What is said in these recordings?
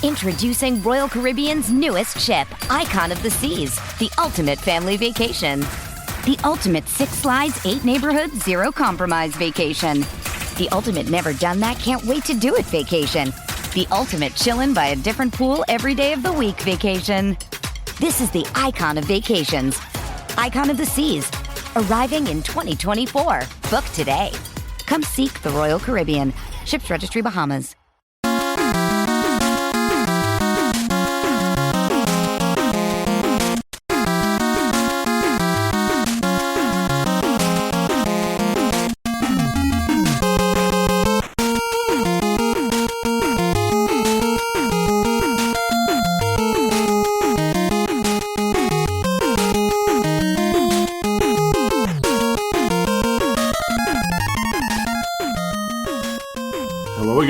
Introducing Royal Caribbean's newest ship, Icon of the Seas, the ultimate family vacation. The ultimate 6 slides, 8 neighborhoods, 0 compromise vacation. The ultimate never done that, can't wait to do it vacation. The ultimate chillin' by a different pool every day of the week vacation. This is the Icon of Vacations. Icon of the Seas, arriving in 2024. Book today. Come seek the Royal Caribbean. Ships Registry, Bahamas.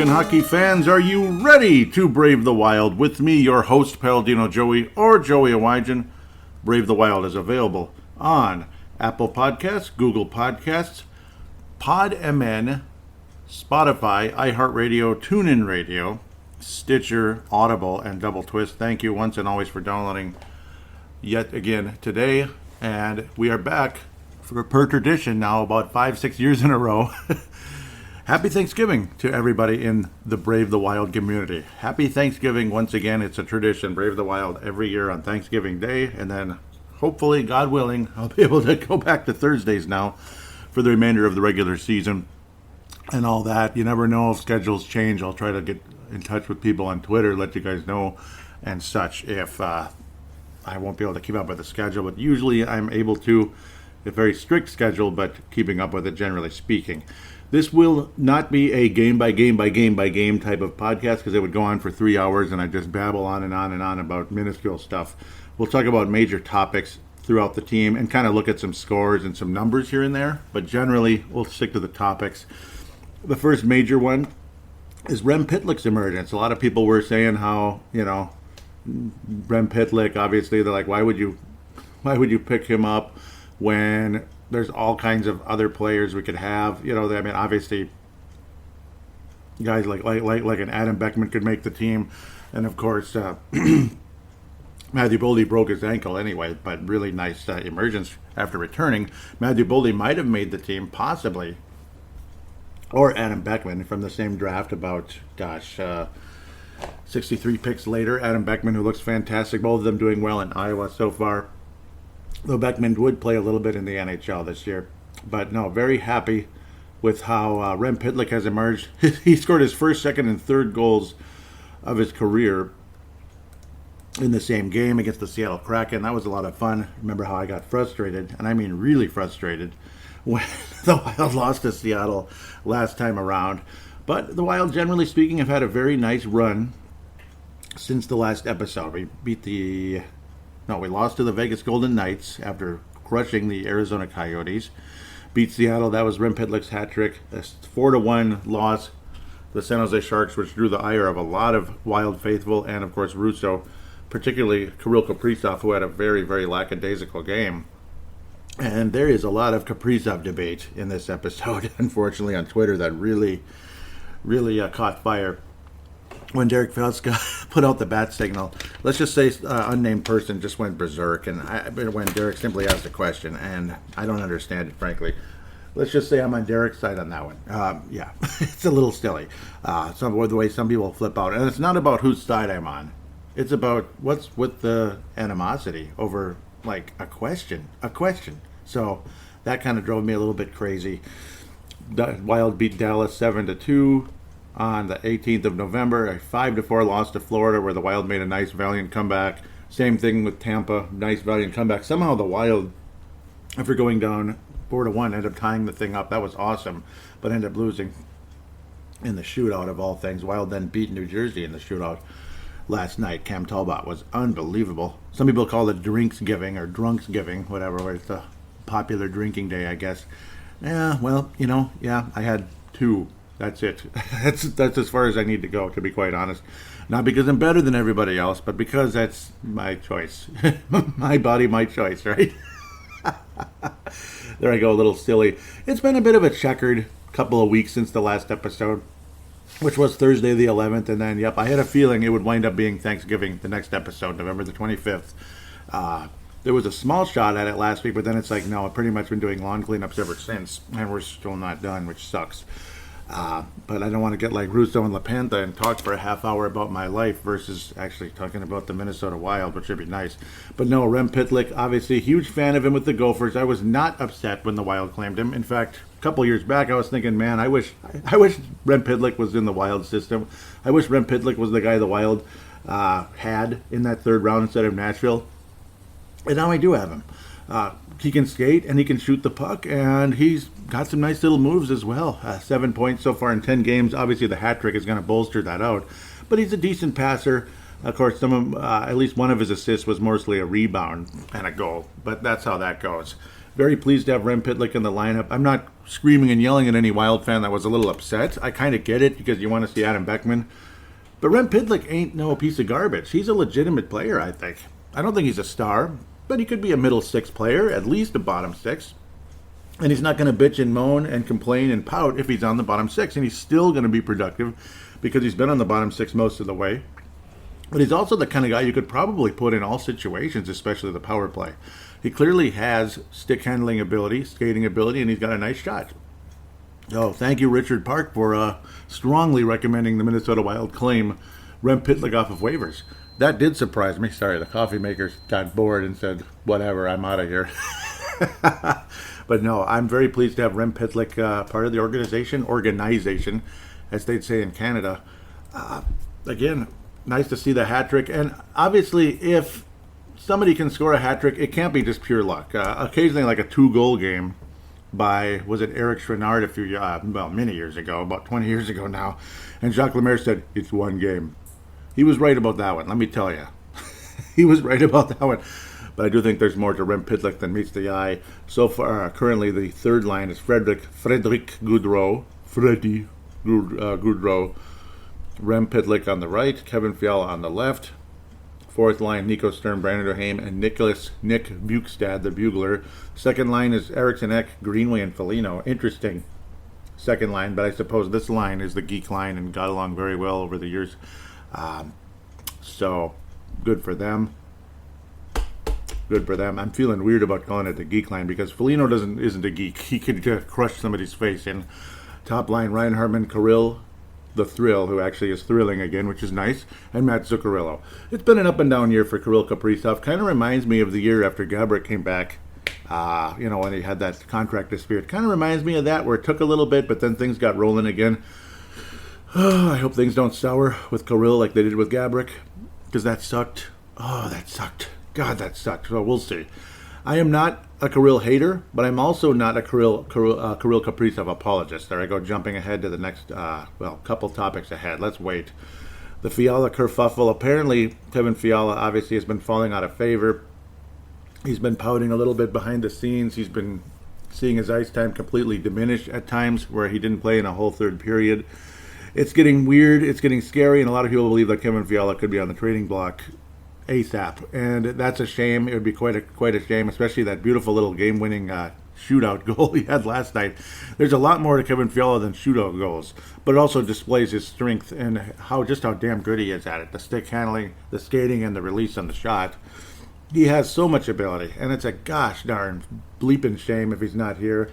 Hockey fans, are you ready to brave the wild with me, your host, Paladino Joey, or Joey Awajan? Brave the Wild is available on Apple Podcasts, Google Podcasts, PodMN, Spotify, iHeartRadio, TuneIn Radio, Stitcher, Audible, and Double Twist. Thank you once and always for downloading yet again today. And we are back for per tradition now, about 5-6 years in a row. Happy Thanksgiving to everybody in the Brave the Wild community. Happy Thanksgiving once again. It's a tradition, Brave the Wild, every year on Thanksgiving Day. And then, hopefully, God willing, I'll be able to go back to Thursdays now for the remainder of the regular season and all that. You never know if schedules change. I'll try to get in touch with people on Twitter, let you guys know and such if I won't be able to keep up with the schedule. But usually I'm able to. A very strict schedule, but keeping up with it generally speaking. This will not be a game by game by game by game type of podcast because it would go on for 3 hours and I just babble on and on and on about minuscule stuff. We'll talk about major topics throughout the team and kind of look at some scores and some numbers here and there, but generally we'll stick to the topics. The first major one is Rem Pitlick's emergence. A lot of people were saying how, Rem Pitlick, obviously they're like, why would you pick him up when there's all kinds of other players we could have? Obviously guys like an Adam Beckman could make the team, and of course Matthew Boldy broke his ankle anyway, but really nice emergence after returning. Matthew Boldy might have made the team possibly, or Adam Beckman from the same draft about 63 picks later. Adam Beckman, who looks fantastic, both of them doing well in Iowa so far. Though Beckman would play a little bit in the NHL this year. But no, very happy with how Rem Pitlick has emerged. He scored his first, second, and third goals of his career in the same game against the Seattle Kraken. That was a lot of fun. Remember how I got frustrated, and I mean really frustrated, when the Wild lost to Seattle last time around. But the Wild, generally speaking, have had a very nice run since the last episode. We lost to the Vegas Golden Knights after crushing the Arizona Coyotes. Beat Seattle. That was Rem Pitlick's hat trick. A 4-1 loss. The San Jose Sharks, which drew the ire of a lot of Wild faithful, and of course Russo, particularly Kirill Kaprizov, who had a very, very lackadaisical game. And there is a lot of Kaprizov debate in this episode, unfortunately, on Twitter that really, really caught fire. When Derek Felska put out the bat signal, let's just say unnamed person just went berserk, and when Derek simply asked a question, and I don't understand it, frankly. Let's just say I'm on Derek's side on that one. Yeah, it's a little silly. The way some people flip out, and it's not about whose side I'm on. It's about what's with the animosity over like a question. So that kind of drove me a little bit crazy. Wild beat Dallas 7-2. On the 18th of November, a 5-4 loss to Florida, where the Wild made a nice, valiant comeback. Same thing with Tampa, nice, valiant comeback. Somehow the Wild, after going down 4-1, ended up tying the thing up. That was awesome, but ended up losing in the shootout of all things. Wild then beat New Jersey in the shootout last night. Cam Talbot was unbelievable. Some people call it Drinksgiving or Drunksgiving, whatever, where it's a popular drinking day, I guess. Yeah, well, I had 2. That's it. That's as far as I need to go, to be quite honest. Not because I'm better than everybody else, but because that's my choice. My body, my choice, right? There I go, a little silly. It's been a bit of a checkered couple of weeks since the last episode. which was Thursday the 11th. And then, yep, I had a feeling it would wind up being Thanksgiving, the next episode, November the 25th. There was a small shot at it last week, but then it's like, no, I've pretty much been doing lawn cleanups ever since, and we're still not done, which sucks. But I don't want to get like Russo and LaPanta and talk for a half hour about my life versus actually talking about the Minnesota Wild, which would be nice. But no, Rem Pitlick, obviously a huge fan of him with the Gophers. I was not upset when the Wild claimed him. In fact, a couple years back, I was thinking, man, I wish Rem Pitlick was in the Wild system. I wish Rem Pitlick was the guy the Wild had in that third round instead of Nashville. And now I do have him. He can skate and he can shoot the puck, and he's got some nice little moves as well. 7 points so far in 10 games. Obviously, the hat trick is going to bolster that out, but he's a decent passer. Of course, at least one of his assists was mostly a rebound and a goal, but that's how that goes. Very pleased to have Rem Pitlick in the lineup. I'm not screaming and yelling at any Wild fan that was a little upset. I kind of get it because you want to see Adam Beckman, but Rem Pitlick ain't no piece of garbage. He's a legitimate player, I think. I don't think he's a star, but he could be a middle six player, at least a bottom six. And he's not going to bitch and moan and complain and pout if he's on the bottom six. And he's still going to be productive because he's been on the bottom six most of the way. But he's also the kind of guy you could probably put in all situations, especially the power play. He clearly has stick handling ability, skating ability, and he's got a nice shot. Oh, thank you, Richard Park, for strongly recommending the Minnesota Wild claim Rem Pitlick off of waivers. That did surprise me. Sorry, the coffee makers got bored and said, whatever, I'm out of here. But no, I'm very pleased to have Rem Pitlick part of the organization, as they'd say in Canada. Again, nice to see the hat trick. And obviously, if somebody can score a hat trick, it can't be just pure luck. Occasionally, like a 2-goal game by, was it Eric Chouinard many years ago, about 20 years ago now. And Jacques Lemaire said, it's one game. He was right about that one, let me tell you. He was right about that one. But I do think there's more to Rem Pitlick than meets the eye. So far, currently the third line is Frederick Goudreau, Goudreau, Rem Pitlick on the right, Kevin Fiala on the left. Fourth line, Nico Sturm, Brandon Duhaime, and Nick Bukestad, the bugler. Second line is Eriksson Ek, Greenway, and Foligno. Interesting second line, but I suppose this line is the geek line and got along very well over the years. So, good for them. Good for them. I'm feeling weird about calling it the geek line because Foligno isn't a geek. He could crush somebody's face in. Top line, Ryan Hartman, Kirill, the Thrill, who actually is thrilling again, which is nice, and Matt Zuccarello. It's been an up and down year for Kirill Kaprizov. Kind of reminds me of the year after Gaborik came back, when he had that contract dispute. Kind of reminds me of that, where it took a little bit, but then things got rolling again. I hope things don't sour with Kirill like they did with Gaborik, because that sucked. Oh, that sucked. God, that sucked. So we'll see. I am not a Kirill hater, but I'm also not a Kirill Kaprizov apologist. There I go, jumping ahead to the next, couple topics ahead. Let's wait. The Fiala kerfuffle. Apparently, Kevin Fiala obviously has been falling out of favor. He's been pouting a little bit behind the scenes. He's been seeing his ice time completely diminish at times, where he didn't play in a whole third period. It's getting weird. It's getting scary, and a lot of people believe that Kevin Fiala could be on the trading block ASAP, and that's a shame. It would be quite a shame, especially that beautiful little game-winning shootout goal he had last night. There's a lot more to Kevin Fiala than shootout goals, but it also displays his strength and how damn good he is at it. The stick handling, the skating, and the release on the shot. He has so much ability, and it's a gosh darn bleeping shame if he's not here.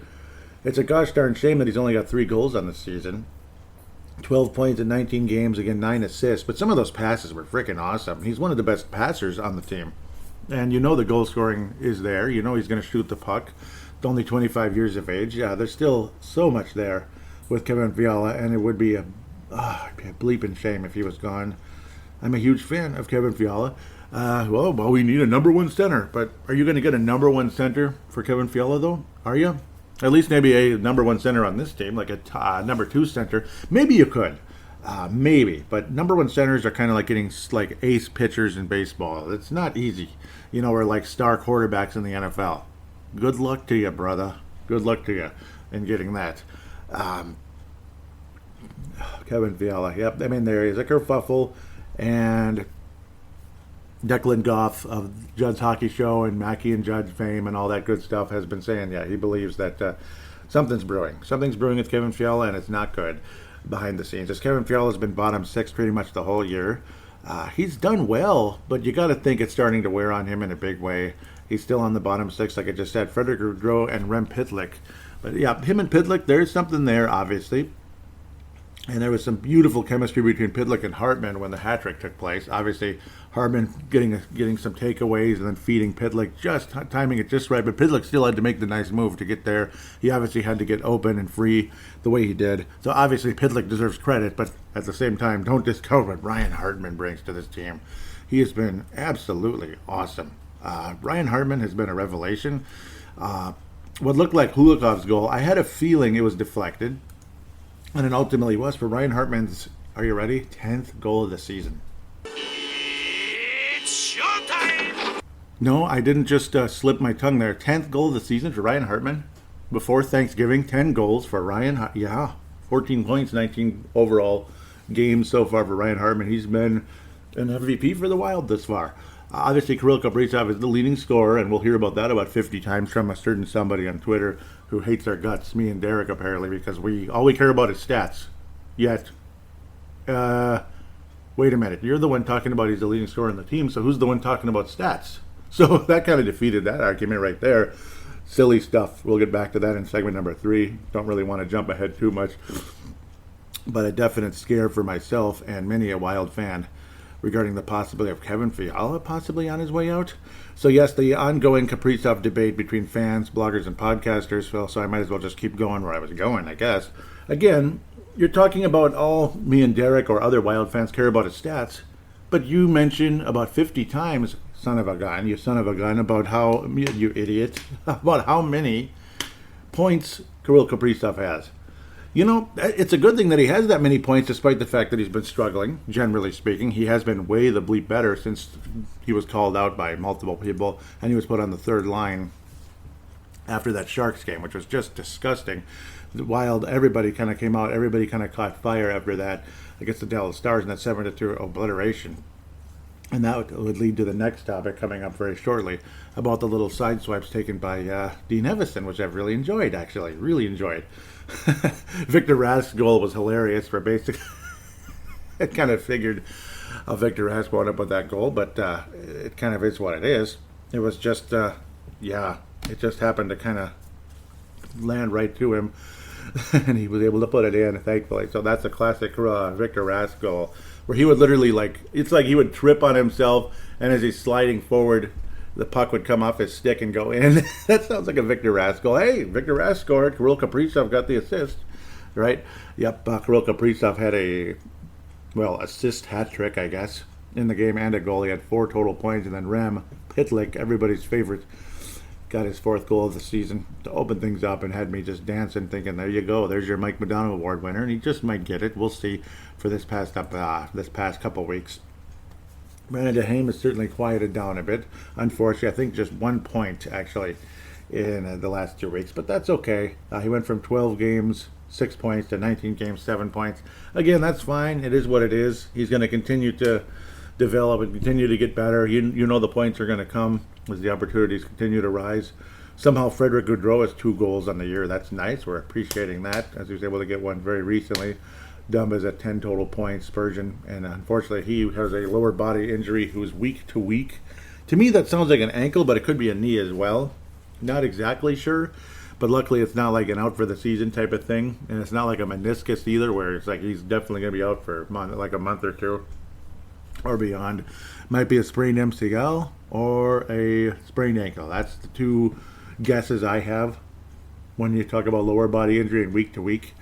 It's a gosh darn shame that he's only got 3 goals on the season. 12 points in 19 games, again, 9 assists. But some of those passes were freaking awesome. He's one of the best passers on the team. And you know the goal scoring is there. You know he's going to shoot the puck. It's only 25 years of age. Yeah, there's still so much there with Kevin Fiala, and it would be a bleeping shame if he was gone. I'm a huge fan of Kevin Fiala. We need a number 1 center. But are you going to get a number 1 center for Kevin Fiala, though? Are you? At least maybe a number 1 center on this team, like a number 2 center. Maybe you could. Maybe. But number 1 centers are kind of like getting like ace pitchers in baseball. It's not easy. Or like star quarterbacks in the NFL. Good luck to you, brother. Good luck to you in getting that. Kevin Fiala. Yep, there he is. A kerfuffle. And Declan Goff of Judd's Hockey Show and Mackey and Judd fame and all that good stuff has been saying, he believes that something's brewing. Something's brewing with Kevin Fiala, and it's not good. behind the scenes. As Kevin Fiala has been bottom 6 pretty much the whole year. He's done well, but you got to think it's starting to wear on him in a big way. He's still on the bottom 6, like I just said. Frederick Gaudreau and Rem Pitlick. But yeah, him and Pitlick, there's something there, obviously. And there was some beautiful chemistry between Pitlick and Hartman when the hat trick took place. Obviously, Hartman getting some takeaways and then feeding Pitlick, just timing it just right. But Pitlick still had to make the nice move to get there. He obviously had to get open and free the way he did. So obviously, Pitlick deserves credit, but at the same time, don't discount what Ryan Hartman brings to this team. He has been absolutely awesome. Ryan Hartman has been a revelation. What looked like Hulikov's goal, I had a feeling it was deflected. And it ultimately was for Ryan Hartman's, are you ready? 10th goal of the season. It's showtime! No, I didn't just slip my tongue there. 10th goal of the season for Ryan Hartman. Before Thanksgiving, 10 goals for Ryan. 14 points, 19 overall games so far for Ryan Hartman. He's been an MVP for the Wild this far. Obviously, Kirill Kaprizov is the leading scorer, and we'll hear about that about 50 times from a certain somebody on Twitter who hates our guts, me and Derek apparently, because all we care about is stats. Yet, wait a minute, you're the one talking about he's the leading scorer in the team, so who's the one talking about stats? So that kind of defeated that argument right there. Silly stuff. We'll get back to that in segment number 3. Don't really want to jump ahead too much. But a definite scare for myself and many a Wild fan regarding the possibility of Kevin Fiala possibly on his way out. So yes, the ongoing Kaprizov debate between fans, bloggers, and podcasters. Well, so I might as well just keep going where I was going, I guess. Again, you're talking about all me and Derek or other Wild fans care about his stats, but you mention about 50 times, you son of a gun, about how, you idiot, about how many points Kirill Kaprizov has. You know, it's a good thing that he has that many points despite the fact that he's been struggling, generally speaking. He has been way the bleep better since he was called out by multiple people and he was put on the third line after that Sharks game, which was just disgusting. The Wild, everybody kind of came out, everybody kind of caught fire after that against the Dallas Stars in that 7-2 obliteration. And that would lead to the next topic coming up very shortly about the little side swipes taken by Dean Evison, which I've really enjoyed, actually. Really enjoyed. Victor Rask's goal was hilarious for basic. It kind of figured Victor Rask wound up with that goal, but it kind of is what it is. It was just, it just happened to kind of land right to him, and he was able to put it in, thankfully. So that's a classic Victor Rask goal, where he would literally, it's like he would trip on himself, and as he's sliding forward, the puck would come off his stick and go in. That sounds like a Victor Rask goal. Hey, Victor Rask scored. Kirill Kaprizov got the assist, right? Yep, Kirill Kaprizov had assist hat trick, I guess, in the game and a goal. He had 4 total points, and then Rem Pitlick, everybody's favorite, got his 4th goal of the season to open things up and had me just dancing, thinking, there you go, there's your Mike Madonna Award winner, and he just might get it. We'll see for this past couple weeks. Brandon Dehaime has certainly quieted down a bit. Unfortunately, I think just 1 point, actually, in the last 2 weeks. But that's okay. He went from 12 games, 6 points, to 19 games, 7 points. Again, that's fine. It is what it is. He's going to continue to develop and continue to get better. You know the points are going to come as the opportunities continue to rise. Somehow Frederick Gaudreau has 2 goals on the year. That's nice. We're appreciating that, as he was able to get one very recently. Dumba's at 10 total points, Spurgeon, and unfortunately he has a lower body injury who's week to week. To me that sounds like an ankle, but it could be a knee as well. Not exactly sure, but luckily it's not like an out for the season type of thing, and it's not like a meniscus either, where it's like he's definitely going to be out for a month or 2 or beyond. Might be a sprained MCL or a sprained ankle. That's the 2 guesses I have when you talk about lower body injury and week to week.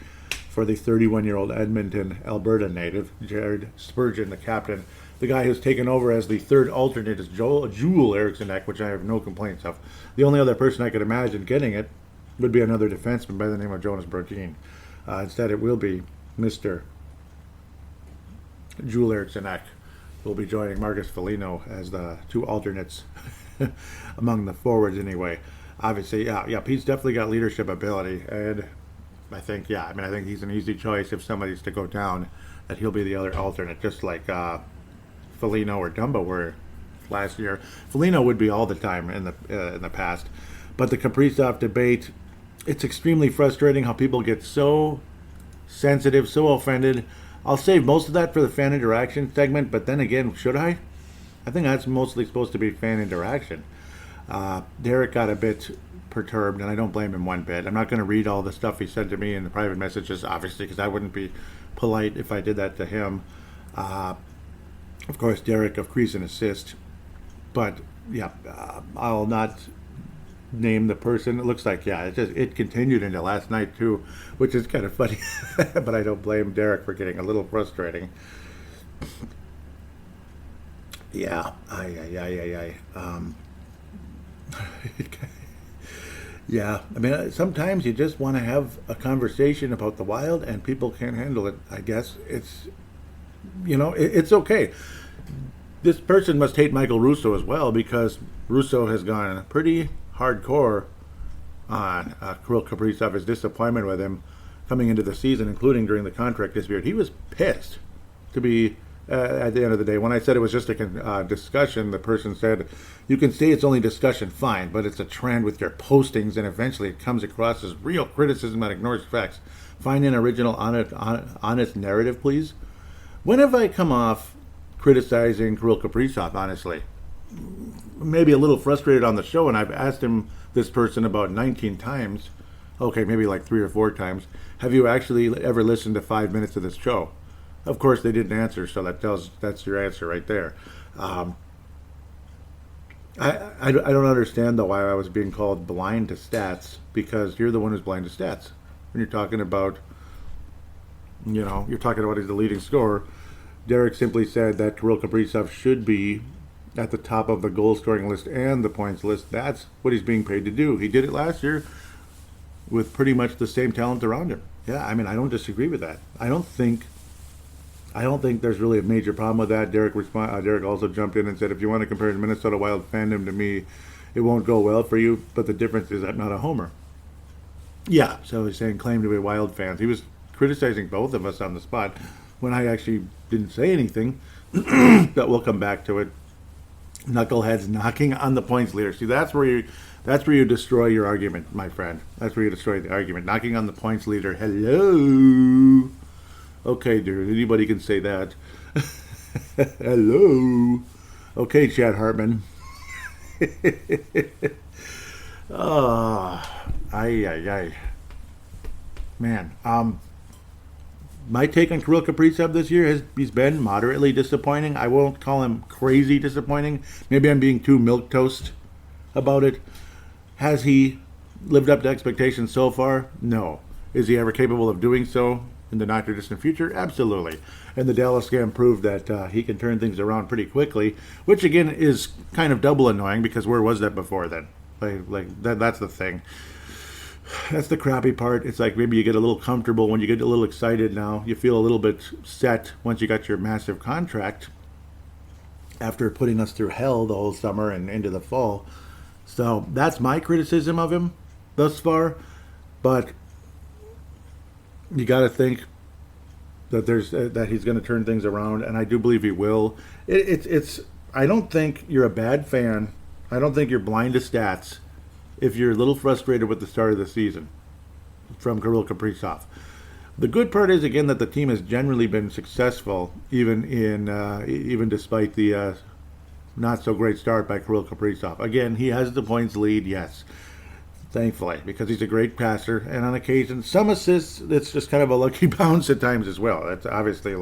For the 31-year-old Edmonton, Alberta native, Jared Spurgeon, the captain. The guy who's taken over as the 3rd alternate is Joel Eriksson, which I have no complaints of. The only other person I could imagine getting it would be another defenseman by the name of Jonas Brodin. Instead, it will be Mr. Joel Eriksson, who will be joining Marcus Foligno as the 2 alternates among the forwards anyway. Obviously, Pete's definitely got leadership ability, and I think he's an easy choice if somebody's to go down, that he'll be the other alternate, just like Foligno or Dumba were last year. Foligno would be all the time in the past. But the Kaprizov debate, it's extremely frustrating how people get so sensitive, so offended. I'll save most of that for the fan interaction segment, but then again, should I? I think that's mostly supposed to be fan interaction. Derek got a bit perturbed, and I don't blame him one bit. I'm not going to read all the stuff he said to me in the private messages, obviously, because I wouldn't be polite if I did that to him. Of course, Derek of Crease and Assist. But, yeah, I'll not name the person. It looks like, yeah, it continued into last night, too, which is kind of funny. But I don't blame Derek for getting a little frustrating. Yeah, yeah, I mean, sometimes you just want to have a conversation about the Wild, and people can't handle it. I guess it's, it's okay. This person must hate Michael Russo as well, because Russo has gone pretty hardcore on Kirill Kaprizov, his disappointment with him coming into the season, including during the contract dispute. He was pissed to be, at the end of the day. When I said it was just a discussion, the person said, you can say it's only discussion, fine, but it's a trend with your postings, and eventually it comes across as real criticism that ignores facts. Find an original, honest narrative, please. When have I come off criticizing Kirill Kaprizov, honestly? Maybe a little frustrated on the show, and I've asked him, this person, about 19 times. Okay, maybe like 3 or 4 times. Have you actually ever listened to 5 minutes of this show? Of course, they didn't answer, so that's your answer right there. I don't understand, though, why I was being called blind to stats, because you're the one who's blind to stats. When you're talking about, you're talking about his leading scorer. Derek simply said that Kirill Kaprizov should be at the top of the goal scoring list and the points list. That's what he's being paid to do. He did it last year with pretty much the same talent around him. Yeah, I mean, I don't disagree with that. I don't think there's really a major problem with that. Derek also jumped in and said, if you want to compare the Minnesota Wild fandom to me, it won't go well for you, but the difference is I'm not a homer. Yeah, so he's saying claim to be Wild fans. He was criticizing both of us on the spot when I actually didn't say anything. But we'll come back to it. Knuckleheads knocking on the points leader. See, that's where you destroy your argument, my friend. That's where you destroy the argument. Knocking on the points leader. Hello. Okay, dude. Anybody can say that. Hello. Okay, Chad Hartman. Ay. Man, my take on Kirill Kaprizov this year he's been moderately disappointing. I won't call him crazy disappointing. Maybe I'm being too milquetoast about it. Has he lived up to expectations so far? No. Is he ever capable of doing so in the not too distant future? Absolutely. And the Dallas scam proved that he can turn things around pretty quickly, which again is kind of double annoying, because where was that before then? That's the thing. That's the crappy part. It's like maybe you get a little comfortable when you get a little excited now. You feel a little bit set once you got your massive contract after putting us through hell the whole summer and into the fall. So that's my criticism of him thus far. But you got to think that that he's going to turn things around, and I do believe he will. I don't think you're a bad fan. I don't think you're blind to stats if you're a little frustrated with the start of the season from Kirill Kaprizov. The good part is, again, that the team has generally been successful, even despite the not so great start by Kirill Kaprizov. Again, he has the points lead, yes, thankfully, because he's a great passer, and on occasion, some assists, it's just kind of a lucky bounce at times as well. It's obviously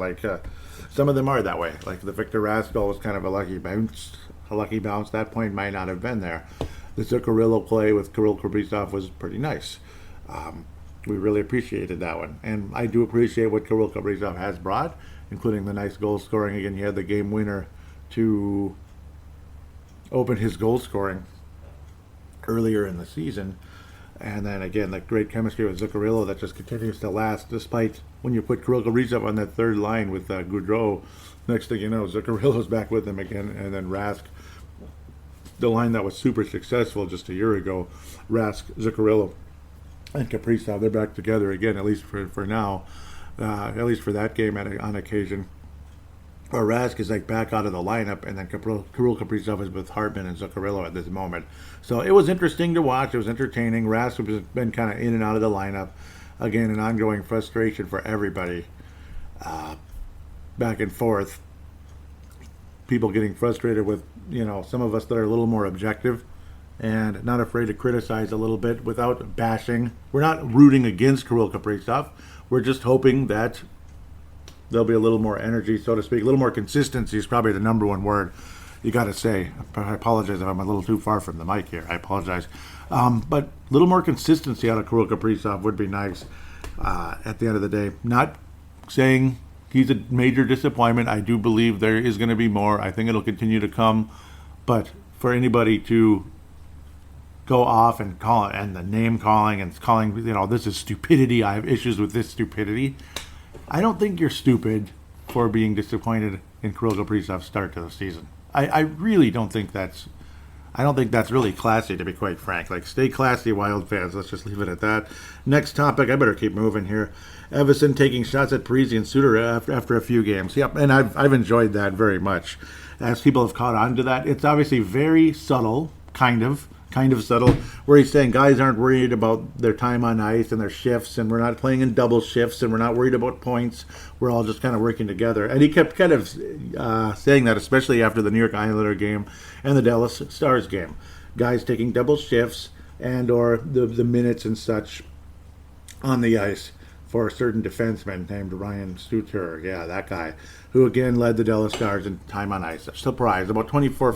some of them are that way. Like the Victor Rask goal was kind of a lucky bounce. That point might not have been there. The Zuccarello play with Kirill Kaprizov was pretty nice. We really appreciated that one. And I do appreciate what Kirill Kaprizov has brought, including the nice goal scoring. Again, he had the game winner to open his goal scoring earlier in the season. And then, again, that great chemistry with Zuccarello that just continues to last, despite when you put Kirill Kaprizov on that third line with Gaudreau. Next thing you know, Zuccarello's back with him again, and then Rask, the line that was super successful just a year ago, Rask, Zuccarello, and Kaprizov, they're back together again, at least for now, at least for that game on occasion. Or Rask is back out of the lineup, and then Kirill Kaprizov is with Hartman and Zuccarello at this moment. So it was interesting to watch. It was entertaining. Rask has been kind of in and out of the lineup. again, an ongoing frustration for everybody. Back and forth. People getting frustrated with, some of us that are a little more objective and not afraid to criticize a little bit without bashing. We're not rooting against Kirill Kaprizov. We're just hoping that there'll be a little more energy, so to speak. A little more consistency is probably the number one word you got to say. I apologize if I'm a little too far from the mic here. I apologize. But a little more consistency out of Kirill Kaprizov would be nice at the end of the day. Not saying he's a major disappointment. I do believe there is going to be more. I think it'll continue to come. But for anybody to go off and call it, and the name calling and calling, this is stupidity, I have issues with this stupidity. I don't think you're stupid for being disappointed in Kirill Kaprizov's start to the season. I really don't think that's really classy, to be quite frank. Like, stay classy, Wild fans. Let's just leave it at that. Next topic. I better keep moving here. Everson taking shots at Parise and Suter after a few games. Yep, and I've enjoyed that very much. As people have caught on to that, it's obviously very subtle, kind of subtle, where he's saying guys aren't worried about their time on ice and their shifts, and we're not playing in double shifts, and we're not worried about points. We're all just kind of working together. And he kept kind of saying that, especially after the New York Islander game and the Dallas Stars game. Guys taking double shifts and or the minutes and such on the ice for a certain defenseman named Ryan Suter. Yeah, that guy, who again led the Dallas Stars in time on ice. Surprise, about 24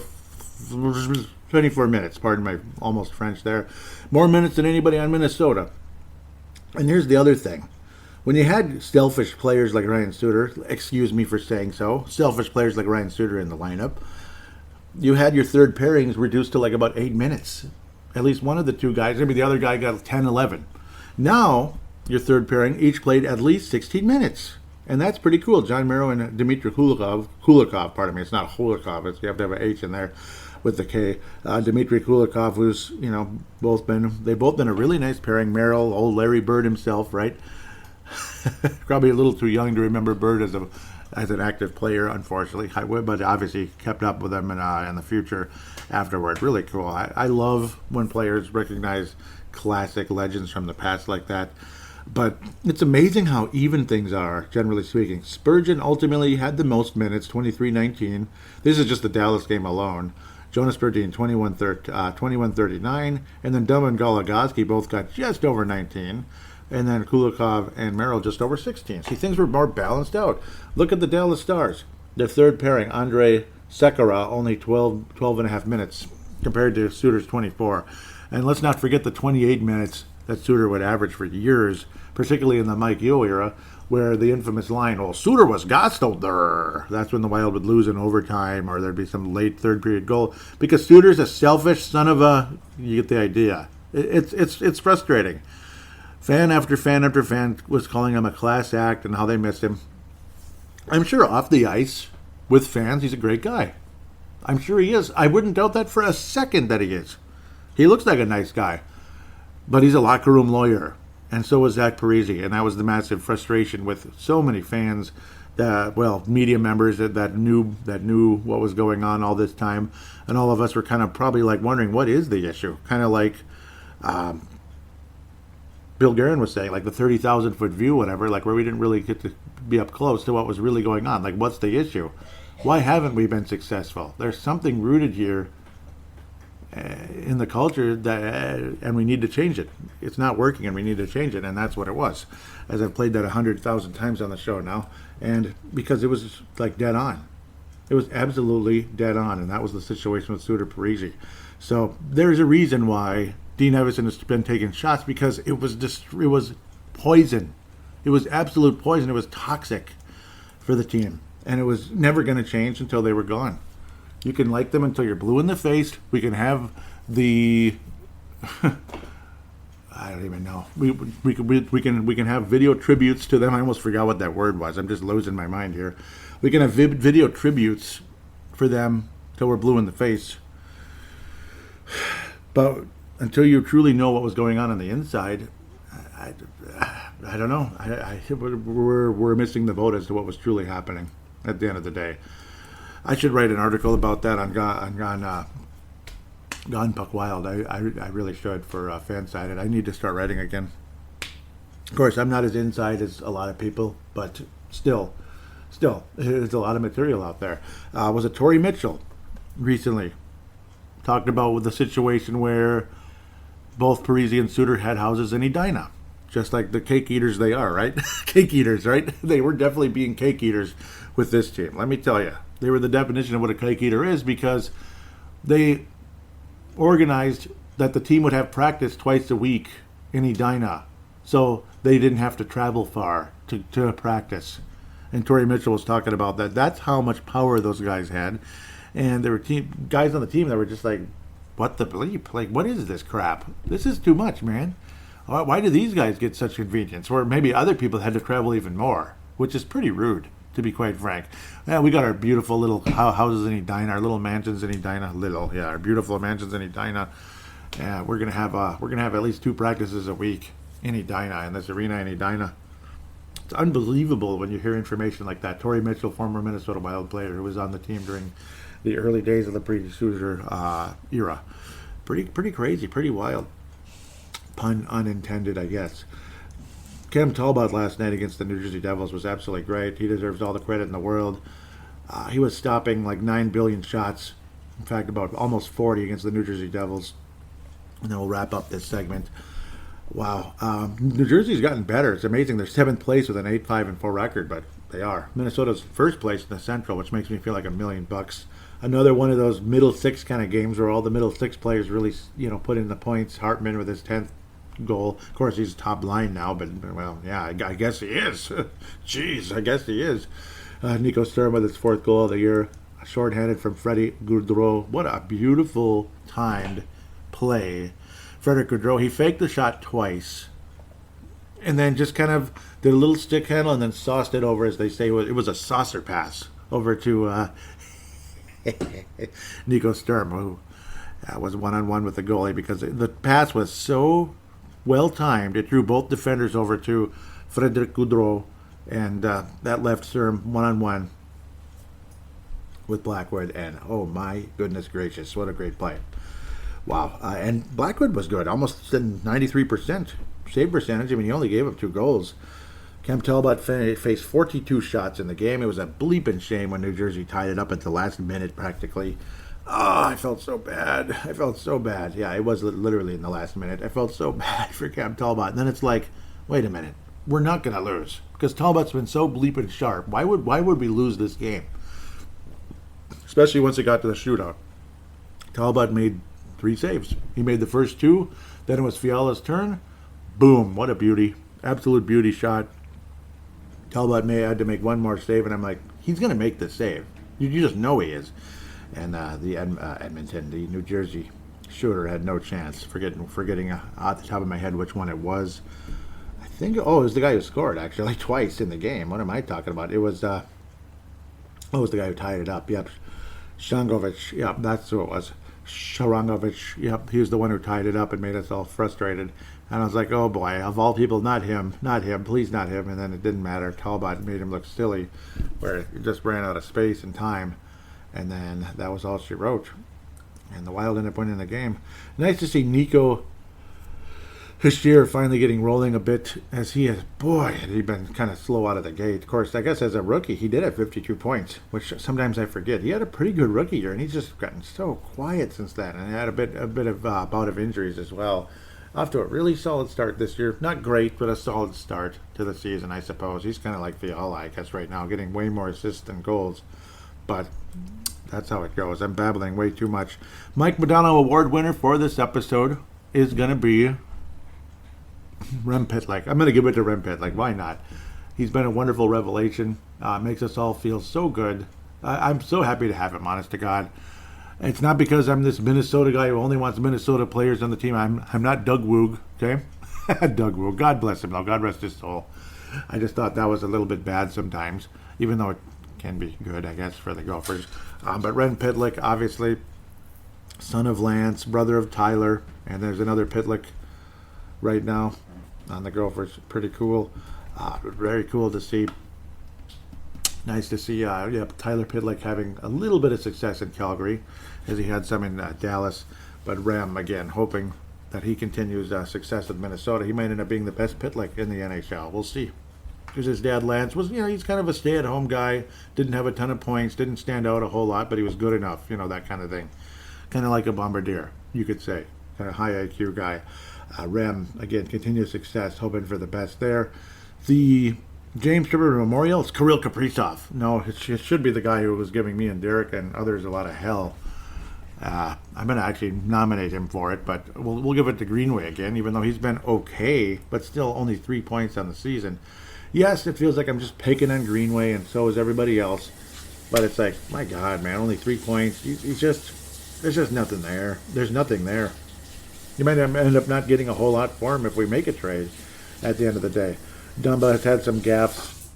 minutes, pardon my almost French there. More minutes than anybody on Minnesota. And here's the other thing. When you had selfish players like Ryan Suter, excuse me for saying so, selfish players like Ryan Suter in the lineup, you had your third pairings reduced to like about 8 minutes. At least one of the two guys, maybe the other guy got 10, 11. Now, your third pairing each played at least 16 minutes. And that's pretty cool. John Merrow and Dmitry Kulikov, pardon me, it's not Kulikov, you have to have an H in there with the K. Dmitry Kulikov, who's, they've both been a really nice pairing. Merrill, old Larry Bird himself, right? Probably a little too young to remember Bird as an active player, unfortunately. But obviously kept up with him in the future afterward. Really cool. I love when players recognize classic legends from the past like that. But it's amazing how even things are, generally speaking. Spurgeon ultimately had the most minutes, 23-19. This is just the Dallas game alone. Jonas Berdine, 21-39. And then Dumba and Goligoski both got just over 19. And then Kulikov and Merrill just over 16. See, things were more balanced out. Look at the Dallas Stars. Their third pairing, Andrei Sekera, only 12 and a half minutes compared to Suter's 24. And let's not forget the 28 minutes that Suter would average for years, particularly in the Mike Yeo era, where the infamous line, well, Suter was gassed there. That's when the Wild would lose in overtime, or there'd be some late third period goal. Because Suter's a selfish son of a... You get the idea. It's frustrating. Fan after fan after fan was calling him a class act and how they missed him. I'm sure off the ice, with fans, he's a great guy. I'm sure he is. I wouldn't doubt that for a second that he is. He looks like a nice guy. But he's a locker room lawyer, and so was Zach Parise, and that was the massive frustration with so many fans, media members that knew what was going on all this time, and all of us were kind of probably like wondering what is the issue, kind of like Bill Guerin was saying, like the 30,000-foot view, whatever, like where we didn't really get to be up close to what was really going on. Like, what's the issue? Why haven't we been successful? There's something rooted here in the culture and we need to change it. It's not working and we need to change it, and that's what it was. As I've played that 100,000 times on the show now, and because it was like dead on. It was absolutely dead on, and that was the situation with Suter Parise. So there's a reason why Dean Evason has been taking shots, because it was poison. It was absolute poison. It was toxic for the team, and it was never going to change until they were gone. You can like them until you're blue in the face. We can have the I don't even know. We can have video tributes to them. I almost forgot what that word was. I'm just losing my mind here. We can have video tributes for them till we're blue in the face. But until you truly know what was going on the inside, I don't know. We're missing the boat as to what was truly happening at the end of the day. I should write an article about that on Gone Puck Wild. I really should for Fansided. I need to start writing again. Of course, I'm not as inside as a lot of people, but still, there's a lot of material out there. Was it Tory Mitchell recently talked about the situation where both Parisi and Suter had houses in Edina, just like the cake eaters they are, right? Cake eaters, right? They were definitely being cake eaters with this team. Let me tell you, they were the definition of what a cake eater is, because they organized that the team would have practice twice a week in Edina, so they didn't have to travel far to practice. And Tory Mitchell was talking about that. That's how much power those guys had. And there were guys on the team that were just like, what the bleep? Like, what is this crap? This is too much, man. Why do these guys get such convenience? Or maybe other people had to travel even more, which is pretty rude, to be quite frank. Yeah, we got our beautiful little houses in Edina, our little mansions in Edina. Our beautiful mansions in Edina. Yeah, we're gonna have at least 2 practices a week in Edina, in this arena in Edina. It's unbelievable when you hear information like that. Tory Mitchell, former Minnesota Wild player who was on the team during the early days of the pre-Suter era. Pretty crazy, pretty wild. Pun unintended, I guess. Cam Talbot last night against the New Jersey Devils was absolutely great. He deserves all the credit in the world. He was stopping like 9 billion shots. In fact, about almost 40 against the New Jersey Devils. And then we'll wrap up this segment. Wow. New Jersey's gotten better. It's amazing. They're 7th place with an 8-5-4 record, but they are. Minnesota's 1st place in the Central, which makes me feel like $1 million. Another one of those middle 6 kind of games where all the middle 6 players really, put in the points. Hartman with his 10th goal. Of course, he's top line now, but, well, yeah, I guess he is. Jeez, I guess he is. Nico Sturm with his 4th goal of the year. Shorthanded from Freddie Gaudreau. What a beautiful timed play. Frederick Gaudreau, he faked the shot twice and then just kind of did a little stick handle and then sauced it over, as they say. It was a saucer pass over to Nico Sturm, who was one-on-one with the goalie, because the pass was so well timed. It drew both defenders over to Frederick Gaudreau, and that left Sturm one-on-one with Blackwood. And oh my goodness gracious, what a great play. Wow. And Blackwood was good, almost 93% save percentage. I mean, he only gave up 2 goals. Cam Talbot faced 42 shots in the game. It was a bleeping shame when New Jersey tied it up at the last minute practically. Oh, I felt so bad. Yeah, it was literally in the last minute. I felt so bad for Cam Talbot. And then it's like, wait a minute. We're not going to lose, because Talbot's been so bleeping sharp. Why would we lose this game? Especially once it got to the shootout. Talbot made 3 saves. He made the first 2. Then it was Fiala's turn. Boom. What a beauty. Absolute beauty shot. Talbot had to make 1 more save, and I'm like, he's going to make this save. You just know he is. And the Edmonton, the New Jersey shooter had no chance. Forgetting off the top of my head which one it was. I think, it was the guy who scored, actually, like twice in the game. What am I talking about? It was the guy who tied it up. Yep. Shangovich. Yep, that's who it was. Sharangovich, yep, he was the one who tied it up and made us all frustrated. And I was like, oh boy, of all people, not him, please not him. And then it didn't matter. Talbot made him look silly, where he just ran out of space and time. And then that was all she wrote. And the Wild ended up winning the game. Nice to see Nico Hischier finally getting rolling a bit, as he has, boy, had he been kind of slow out of the gate. Of course, I guess as a rookie, he did have 52 points, which sometimes I forget. He had a pretty good rookie year, and he's just gotten so quiet since then, and had a bit of bout of injuries as well. Off to a really solid start this year. Not great, but a solid start to the season, I suppose. He's kind of like Fiala, I guess, right now, getting way more assists than goals. But that's how it goes. I'm babbling way too much. Mike Modano Award winner for this episode is going to be Rem Pitlick. I'm going to give it to Rem Pitlick. Why not? He's been a wonderful revelation. Makes us all feel so good. I'm so happy to have him, honest to God. It's not because I'm this Minnesota guy who only wants Minnesota players on the team. I'm not Doug Woog, okay? Doug Woog. God bless him, though. God rest his soul. I just thought that was a little bit bad sometimes, even though it can be good, I guess, for the Gophers. But Rem Pitlick, obviously, son of Lance, brother of Tyler, and there's another Pitlick right now on the Gophers. Pretty cool. Very cool to see. Nice to see Tyler Pitlick having a little bit of success in Calgary, as he had some in Dallas. But Rem, again, hoping that he continues success with Minnesota. He might end up being the best Pitlick in the NHL. We'll see. Because his dad, Lance, was, he's kind of a stay-at-home guy. Didn't have a ton of points. Didn't stand out a whole lot, but he was good enough. That kind of thing. Kind of like a Bombardier, you could say. Kind of high IQ guy. Rem, again, continued success. Hoping for the best there. The James Tripper Memorial, it's Kirill Kaprizov. No, it should be the guy who was giving me and Derek and others a lot of hell. I'm going to actually nominate him for it, but we'll give it to Greenway again, even though he's been okay, but still only 3 points on the season. Yes, it feels like I'm just picking on Greenway, and so is everybody else, but it's like, my God, man, only 3 points. There's just nothing there. There's nothing there. You might end up not getting a whole lot for him if we make a trade at the end of the day. Dumba has had some gaffes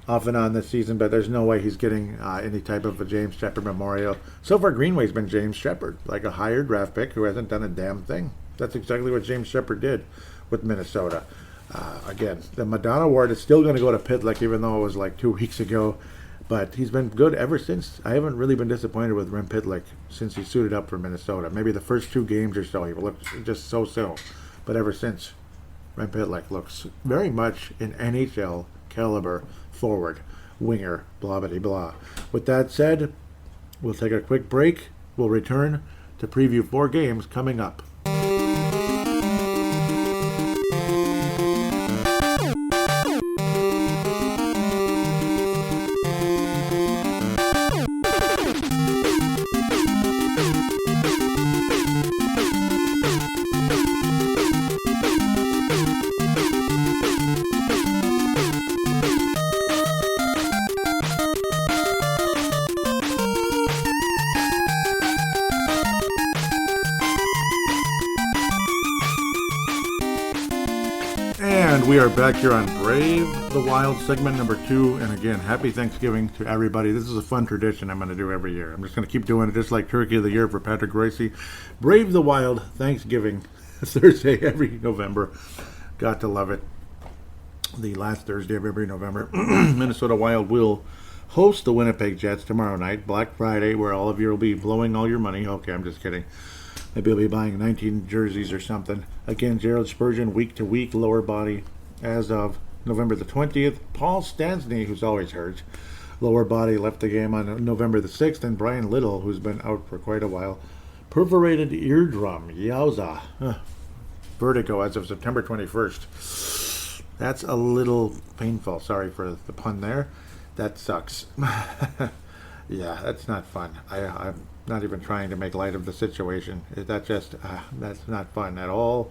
off and on this season, but there's no way he's getting any type of a James Shepard memorial. So far, Greenway's been James Shepard, like a higher draft pick who hasn't done a damn thing. That's exactly what James Shepard did with Minnesota. Again, the Madonna Award is still going to go to Pitlick, even though it was like 2 weeks ago. But he's been good ever since. I haven't really been disappointed with Rem Pitlick since he suited up for Minnesota. Maybe the first 2 games or so, he looked just so. But ever since, Rem Pitlick looks very much an NHL caliber forward, winger, blah, blah, blah. With that said, we'll take a quick break. We'll return to preview 4 games coming up. We are back here on Brave the Wild, segment number 2. And again, happy Thanksgiving to everybody. This is a fun tradition I'm going to do every year. I'm just going to keep doing it, just like Turkey of the Year for Patrick Royce. Brave the Wild, Thanksgiving, Thursday every November. Got to love it. The last Thursday of every November. Minnesota Wild will host the Winnipeg Jets tomorrow night, Black Friday, where all of you will be blowing all your money. Okay, I'm just kidding. Maybe I'll be buying 19 jerseys or something. Again, Gerald Spurgeon, week to week, lower body. As of November the 20th, Paul Stastny, who's always hurt, lower body, left the game on November the 6th, and Brian Little, who's been out for quite a while, perforated eardrum, yowza, vertigo as of September 21st. That's a little painful. Sorry for the pun there. That sucks. Yeah, that's not fun. I'm not even trying to make light of the situation. That's not fun at all.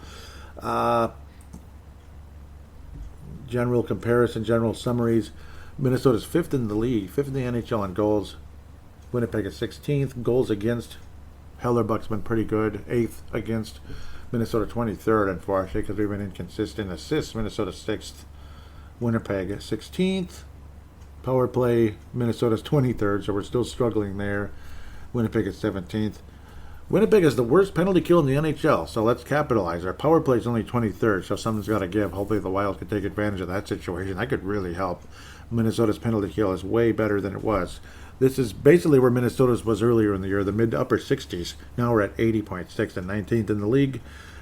General comparison, general summaries. Minnesota's 5th in the league, 5th in the NHL on goals. Winnipeg is 16th. Goals against. Hellerbuck's been pretty good. 8th against. Minnesota 23rd, unfortunately, because we've been inconsistent. Assists, Minnesota 6th. Winnipeg 16th. Power play, Minnesota's 23rd, so we're still struggling there. Winnipeg is 17th. Winnipeg is the worst penalty kill in the NHL, so let's capitalize. Our power play is only 23rd, so something's got to give. Hopefully the Wild can take advantage of that situation. That could really help. Minnesota's penalty kill is way better than it was. This is basically where Minnesota's was earlier in the year, the mid to upper 60s. Now we're at 80.6 and 19th in the league.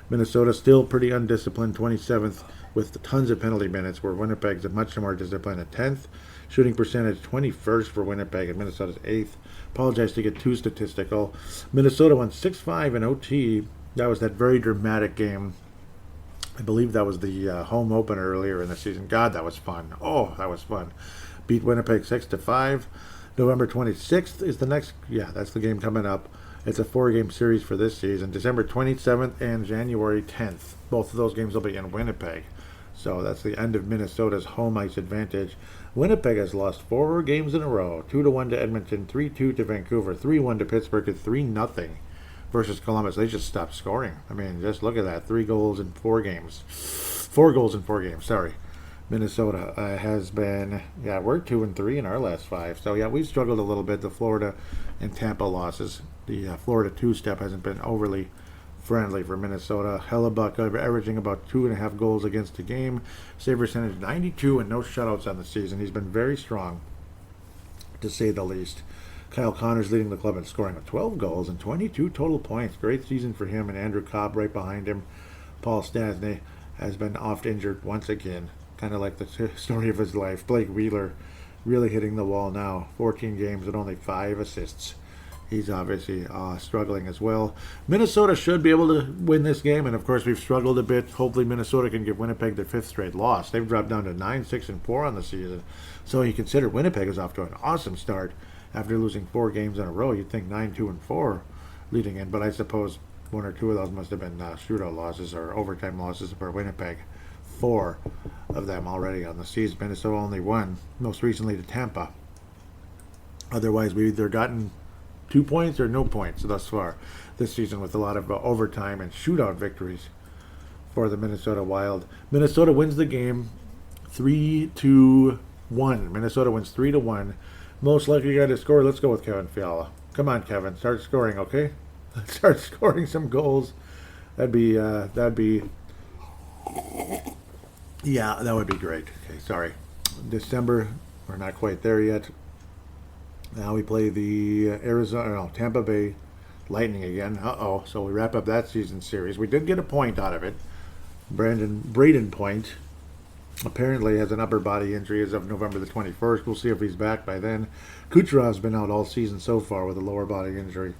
Minnesota still pretty undisciplined, 27th, with tons of penalty minutes, where Winnipeg's much more disciplined at 10th. Shooting percentage 21st for Winnipeg, and Minnesota's 8th. Apologize to get too statistical. Minnesota won 6-5 in OT. That was that very dramatic game. I believe that was the home opener earlier in the season. God, that was fun. Oh, that was fun. Beat Winnipeg 6-5. November 26th is the next. Yeah, that's the game coming up. It's a 4-game series for this season. December 27th and January 10th. Both of those games will be in Winnipeg. So that's the end of Minnesota's home ice advantage. Winnipeg has lost 4 games in a row. 2-1 to Edmonton, 3-2 to Vancouver, 3-1 to Pittsburgh, and 3-0 versus Columbus. They just stopped scoring. I mean, just look at that. 3 goals in 4 games. 4 goals in 4 games, sorry. Minnesota has been, we're 2-3 in our last 5. So, we've struggled a little bit. The Florida and Tampa losses. The Florida 2-step hasn't been overly friendly for Minnesota. Hellebuck averaging about 2.5 goals against a game. Save percentage 92 and no shutouts on the season. He's been very strong, to say the least. Kyle Connors leading the club in scoring with 12 goals and 22 total points. Great season for him, and Andrew Cobb right behind him. Paul Stastny has been oft injured once again, kind of like the story of his life. Blake Wheeler really hitting the wall now. 14 games and only 5 assists. He's obviously struggling as well. Minnesota should be able to win this game, and of course we've struggled a bit. Hopefully Minnesota can give Winnipeg their 5th straight loss. They've dropped down to 9-6-4 on the season. So you consider Winnipeg is off to an awesome start after losing 4 games in a row. You'd think 9-2-4 leading in, but I suppose 1 or 2 of those must have been shootout losses or overtime losses for Winnipeg. 4 of them already on the season. Minnesota only won, most recently to Tampa. Otherwise, we've either gotten 2 points or no points thus far this season, with a lot of overtime and shootout victories for the Minnesota Wild. Minnesota wins the game 3-1. Minnesota wins 3-1. Most likely guy to score. Let's go with Kevin Fiala. Come on, Kevin, start scoring, okay? Let's start scoring some goals. That would be great. Okay, sorry. December, we're not quite there yet. Now we play the Tampa Bay Lightning again. So we wrap up that season series. We did get a point out of it. Braden Point apparently has an upper body injury as of November the 21st. We'll see if he's back by then. Kucherov's been out all season so far with a lower body injury.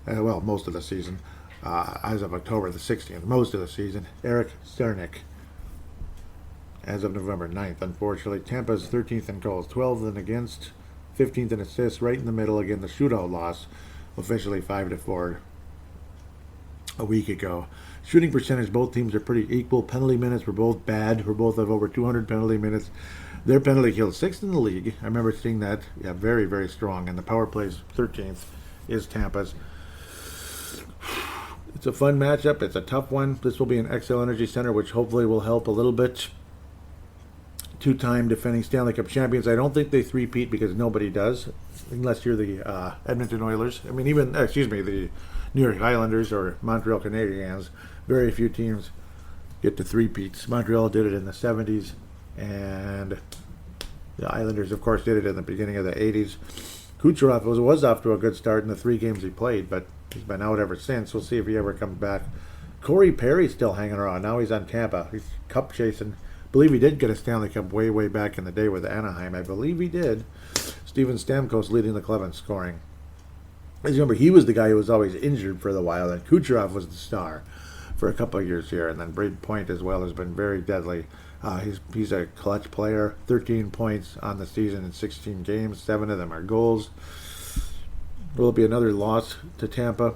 Most of the season. As of October the 16th. Most of the season. Eric Sternick as of November 9th. Unfortunately, Tampa's 13th in goals, 12th in against, 15th in assists, right in the middle. Again, the shootout loss, officially 5-4 a week ago. Shooting percentage, both teams are pretty equal. Penalty minutes were both bad. We're both have over 200 penalty minutes. Their penalty kill 6th in the league. I remember seeing that. Yeah, very, very strong. And the power plays 13th is Tampa's. It's a fun matchup. It's a tough one. This will be an XL Energy Center, which hopefully will help a little bit. 2-time defending Stanley Cup champions. I don't think they three-peat because nobody does, unless you're the Edmonton Oilers. I mean, the New York Islanders or Montreal Canadiens. Very few teams get to three-peats. Montreal did it in the 70s, and the Islanders, of course, did it in the beginning of the 80s. Kucherov was off to a good start in the 3 games he played, but he's been out ever since. We'll see if he ever comes back. Corey Perry's still hanging around. Now he's on Tampa. He's cup chasing. I believe he did get a Stanley Cup way, way back in the day with Anaheim. I believe he did. Steven Stamkos leading the club in scoring. As you remember, he was the guy who was always injured for the Wild, and Kucherov was the star for a couple of years here. And then Braden Point as well has been very deadly. He's a clutch player. 13 points on the season in 16 games. 7 of them are goals. Will it be another loss to Tampa?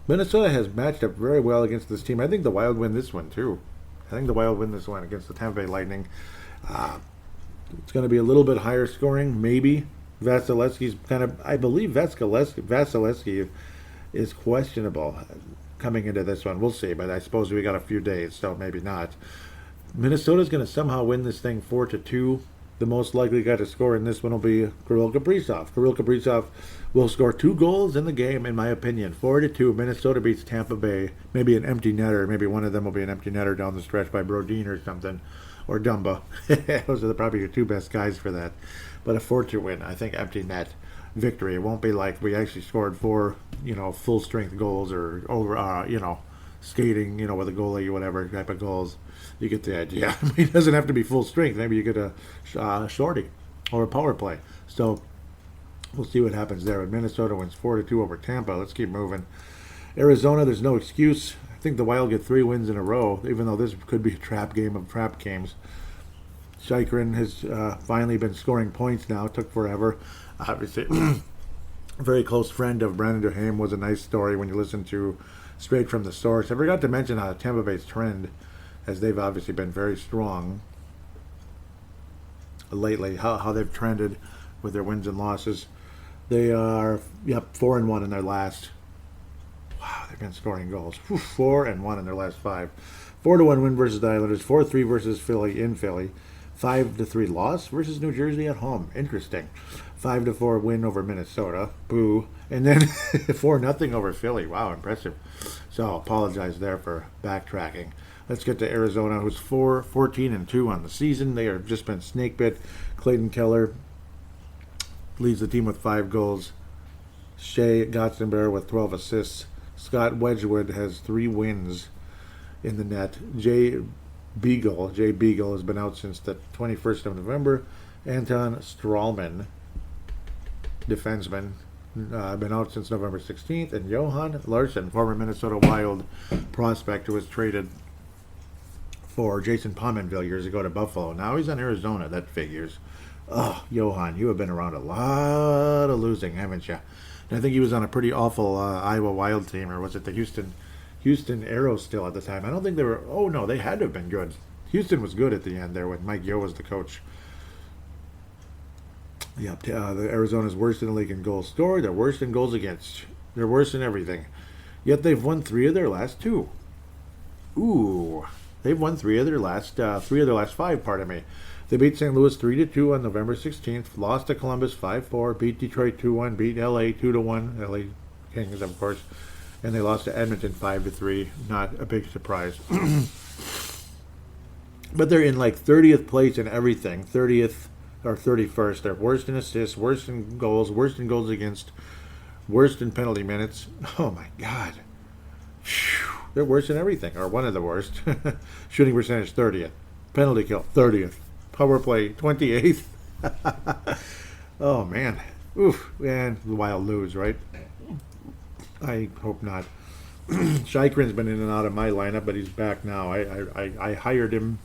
Minnesota has matched up very well against this team. I think the Wild win this one too. I think the Wild win this one against the Tampa Bay Lightning. It's going to be a little bit higher scoring, maybe. Vasilevsky's I believe Vasilevsky is questionable coming into this one. We'll see, but I suppose we got a few days, so maybe not. Minnesota's going to somehow win this thing 4-2. The most likely guy to score in this one will be Kirill Kaprizov. Kirill Kaprizov will score 2 goals in the game, in my opinion. 4-2. Minnesota beats Tampa Bay. Maybe an empty netter. Maybe one of them will be an empty netter down the stretch by Brodin or something. Or Dumba. Those are probably your 2 best guys for that. But a 4-2 win. I think empty net victory. It won't be like we actually scored 4, full strength goals or over, skating, with a goalie, whatever type of goals. You get the idea. I mean, it doesn't have to be full strength. Maybe you get a shorty or a power play. So we'll see what happens there. But Minnesota wins 4-2 over Tampa. Let's keep moving. Arizona, there's no excuse. I think the Wild get 3 wins in a row, even though this could be a trap game of trap games. Chychrun has finally been scoring points now. It took forever. Obviously, a very close friend of Brandon Duhaime was a nice story when you listen to straight from the source. I forgot to mention how Tampa Bay's trend, as they've obviously been very strong lately, how they've trended with their wins and losses. They are 4-1 in their last. Wow, they've been scoring goals. 4-1 in their last 5. 4-1 win versus the Islanders. 4-3 versus Philly in Philly. 5-3 loss versus New Jersey at home. Interesting. 5-4 win over Minnesota. Boo. And then 4-0 over Philly. Wow, impressive. So apologize there for backtracking. Let's get to Arizona, who's 14-2 on the season. They have just been snake bit. Clayton Keller leads the team with 5 goals. Shea Gotzenberg with 12 assists. Scott Wedgwood has 3 wins in the net. Jay Beagle has been out since the 21st of November. Anton Strawman, defenseman, been out since November 16th. And Johan Larson, former Minnesota Wild prospect who was traded for Jason Pominville years ago to Buffalo. Now he's in Arizona. That figures. Oh, Johan, you have been around a lot of losing, haven't you? And I think he was on a pretty awful Iowa Wild team, or was it the Houston Aeros still at the time? I don't think they were. Oh no, they had to have been good. Houston was good at the end there when Mike Yeo was the coach. Yep, the Arizona's worst in the league in goals scored. They're worst in goals against. They're worse in everything. Yet they've won 3 of their last 2. Ooh, they've won 3 of their last 5. Pardon me. They beat St. Louis 3-2 on November 16th, lost to Columbus 5-4, beat Detroit 2-1, beat LA 2-1, LA Kings, of course, and they lost to Edmonton 5-3. Not a big surprise. But they're in like 30th place in everything, 30th or 31st. They're worst in assists, worst in goals against, worst in penalty minutes. Oh my God. They're worse in everything, or one of the worst. Shooting percentage 30th, penalty kill 30th. Power play 28th. Oh man, oof, and the Wild lose, right? I hope not. Chychrun's been in and out of my lineup, but he's back now. I hired him.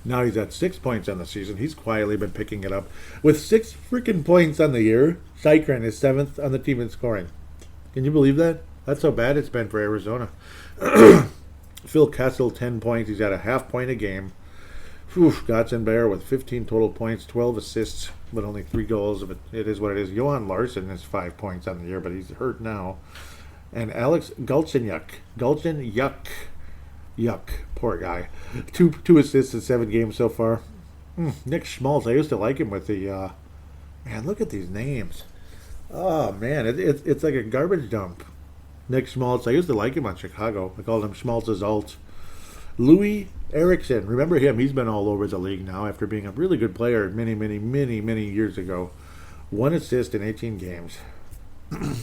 Now he's at 6 points on the season. He's quietly been picking it up with 6 freaking points on the year. Chychrun is 7th on the team in scoring. Can you believe that? That's how bad it's been for Arizona. Phil Kessel 10 points. He's at a half point a game. Gotzenberg with 15 total points, 12 assists, but only 3 goals. But it is what it is. Johan Larson has 5 points on the year, but he's hurt now. And Alex Galchenyuk, poor guy, two assists in 7 games so far. Nick Schmaltz, I used to like him with the. Man, look at these names. Oh man, it's like a garbage dump. Nick Schmaltz, I used to like him on Chicago. I called him Schmaltz's alt. Louis Eriksson, remember him? He's been all over the league now after being a really good player many years ago. 1 assist in 18 games.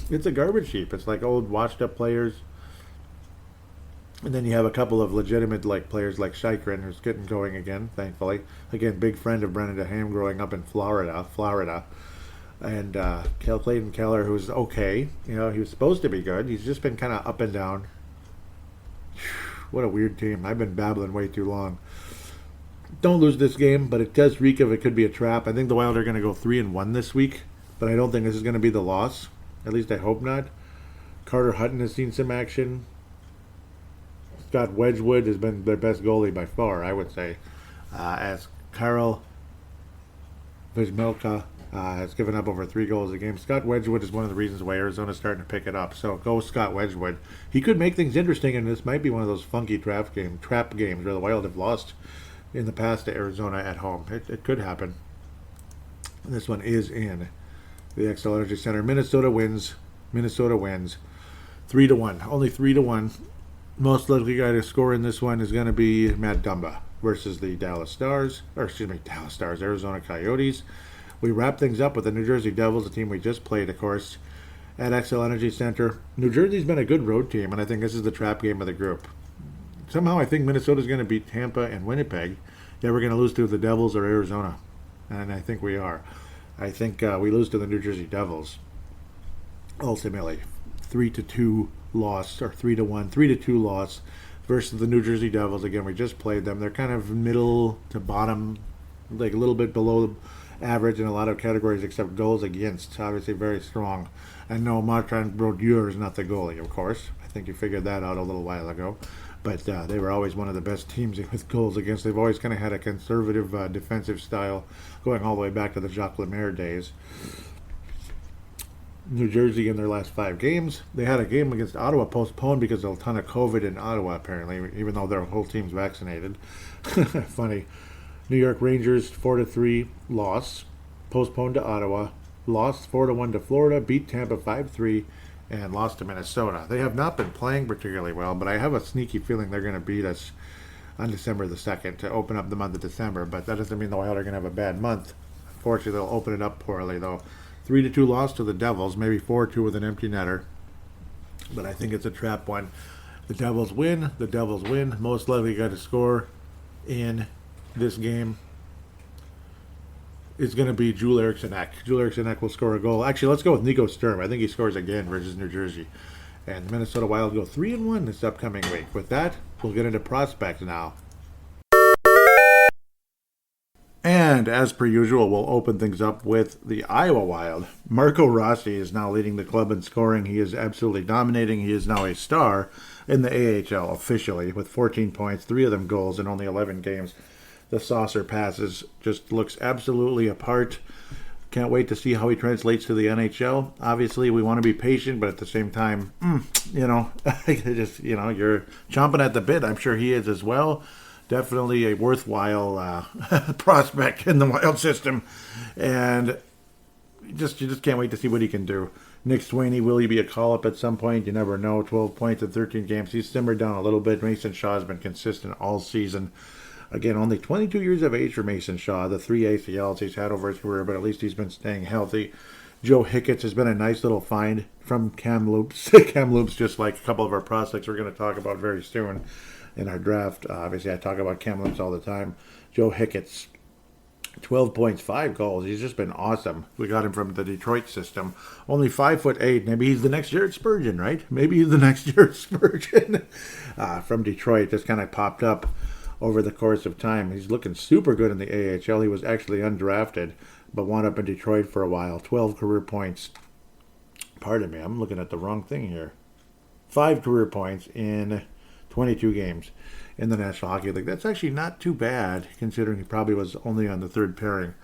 It's a garbage heap. It's like old washed-up players. And then you have a couple of legitimate players like Chychrun, who's getting going again, thankfully. Again, big friend of Brennan DeHaan growing up in Florida. And Clayton Keller, who's okay. You know, he was supposed to be good. He's just been kind of up and down. What a weird team. I've been babbling way too long. Don't lose this game, but it does reek of it could be a trap. I think the Wild are going to go 3-1 this week, but I don't think this is going to be the loss. At least I hope not. Carter Hutton has seen some action. Scott Wedgwood has been their best goalie by far, I would say. As Karel Vizmelka has given up over 3 goals a game. Scott Wedgwood is one of the reasons why Arizona's starting to pick it up. So go Scott Wedgwood. He could make things interesting, and this might be one of those funky trap games where the Wild have lost in the past to Arizona at home. It could happen. This one is in the Xcel Energy Center. Minnesota wins. 3-1. Only 3-1. Most likely guy to score in this one is going to be Matt Dumba versus the Arizona Coyotes. We wrap things up with the New Jersey Devils, a team we just played, of course, at Xcel Energy Center. New Jersey's been a good road team, and I think this is the trap game of the group. Somehow I think Minnesota's going to beat Tampa and Winnipeg. Yeah, we're going to lose to the Devils or Arizona, and I think we are. I think we lose to the New Jersey Devils. Ultimately, 3-2 loss, or 3-1, 3-2 loss versus the New Jersey Devils. Again, we just played them. They're kind of middle to bottom, like a little bit below average in a lot of categories except goals against. Obviously very strong. And no, Martin Brodeur is not the goalie, of course. I think you figured that out a little while ago. But they were always one of the best teams with goals against. They've always kind of had a conservative defensive style going all the way back to the Jacques Lemaire days. New Jersey in their last 5 games. They had a game against Ottawa postponed because of a ton of COVID in Ottawa, apparently, even though their whole team's vaccinated. Funny. New York Rangers 4-3 loss, postponed to Ottawa, lost 4-1 to Florida, beat Tampa 5-3, and lost to Minnesota. They have not been playing particularly well, but I have a sneaky feeling they're going to beat us on December the 2nd to open up the month of December, but that doesn't mean the Wild are going to have a bad month. Unfortunately, they'll open it up poorly, though. 3-2 loss to the Devils, maybe 4-2 with an empty netter. But I think it's a trap one. The Devils win. The Devils win. Most likely got to score in this game. It's going to be Joel Eriksson-Ek. Joel Eriksson-Ek will score a goal. Actually, let's go with Nico Sturm. I think he scores again versus New Jersey. And the Minnesota Wild go 3-1 this upcoming week. With that, we'll get into prospects now. And as per usual, we'll open things up with the Iowa Wild. Marco Rossi is now leading the club in scoring. He is absolutely dominating. He is now a star in the AHL officially with 14 points, 3 of them goals in only 11 games. The saucer passes just looks absolutely apart. Can't wait to see how he translates to the NHL. Obviously, we want to be patient, but at the same time, you're chomping at the bit. I'm sure he is as well. Definitely a worthwhile prospect in the Wild system, and you just can't wait to see what he can do. Nick Sweeney, will he be a call-up at some point? You never know. 12 points in 13 games. He's simmered down a little bit. Mason Shaw has been consistent all season. Again, only 22 years of age for Mason Shaw. The 3 ACLs he's had over his career, but at least he's been staying healthy. Joe Hicketts has been a nice little find from Kamloops. Kamloops, just like a couple of our prospects we're going to talk about very soon in our draft. Obviously, I talk about Kamloops all the time. Joe Hicketts, 12 points, 5 goals. He's just been awesome. We got him from the Detroit system. Only 5'8". Maybe he's the next Jared Spurgeon, right? Maybe he's the next Jared Spurgeon from Detroit. Just kind of popped up over the course of time. He's looking super good in the AHL. He was actually undrafted, but wound up in Detroit for a while. 12 career points. Pardon me, I'm looking at the wrong thing here. 5 career points in 22 games in the National Hockey League. That's actually not too bad, considering he probably was only on the third pairing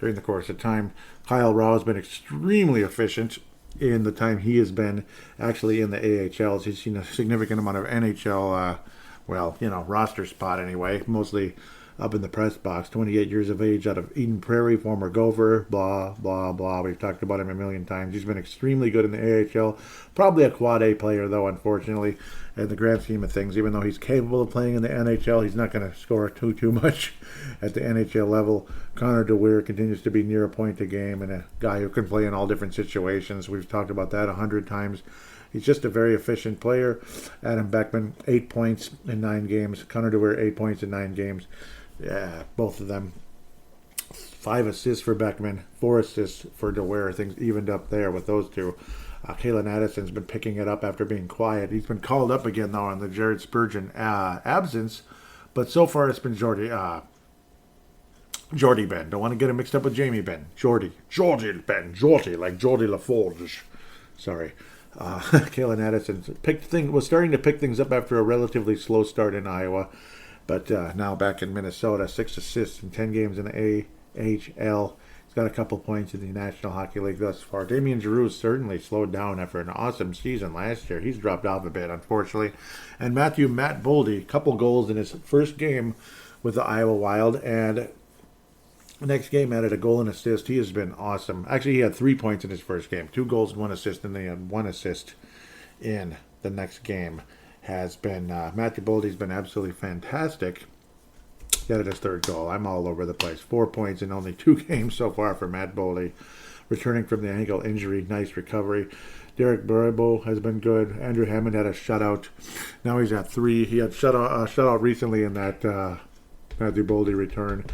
during the course of time. Kyle Rao has been extremely efficient in the time he has been actually in the AHLs. He's seen a significant amount of NHL roster spot anyway, mostly up in the press box. 28 years of age, out of Eden Prairie, former Gopher, blah, blah, blah. We've talked about him a million times. He's been extremely good in the AHL. Probably a quad A player, though, unfortunately, in the grand scheme of things. Even though he's capable of playing in the NHL, he's not going to score too much at the NHL level. Connor DeWeer continues to be near a point a game and a guy who can play in all different situations. We've talked about that 100 times. He's just a very efficient player. Adam Beckman, 8 points in 9 games. Connor DeWeer, 8 points in 9 games. Yeah, both of them. 5 assists for Beckman, 4 assists for DeWeer. Things evened up there with those two. Kalen Addison's been picking it up after being quiet. He's been called up again, though, on the Jared Spurgeon absence. But so far it's been Jordy Ben. Don't want to get him mixed up with Jamie Ben. Jordy Ben. Like Jordy LaForge. Sorry. Kalen Addison was starting to pick things up after a relatively slow start in Iowa, but now back in Minnesota, 6 assists in 10 games in the AHL. He's got a couple points in the National Hockey League thus far. Damian Giroux certainly slowed down after an awesome season last year. He's dropped off a bit, unfortunately. And Matt Boldy, couple goals in his first game with the Iowa Wild, and next game added a goal and assist. He has been awesome. Actually, he had 3 points in his first game. 2 goals and 1 assist, and they had 1 assist in the next game. Has been Matthew Boldy's been absolutely fantastic. He added his 3rd goal. I'm all over the place. 4 points in only 2 games so far for Matt Boldy. Returning from the ankle injury, nice recovery. Derek Barabo has been good. Andrew Hammond had a shutout. Now he's at 3. He had shutout recently in that Matthew Boldy return.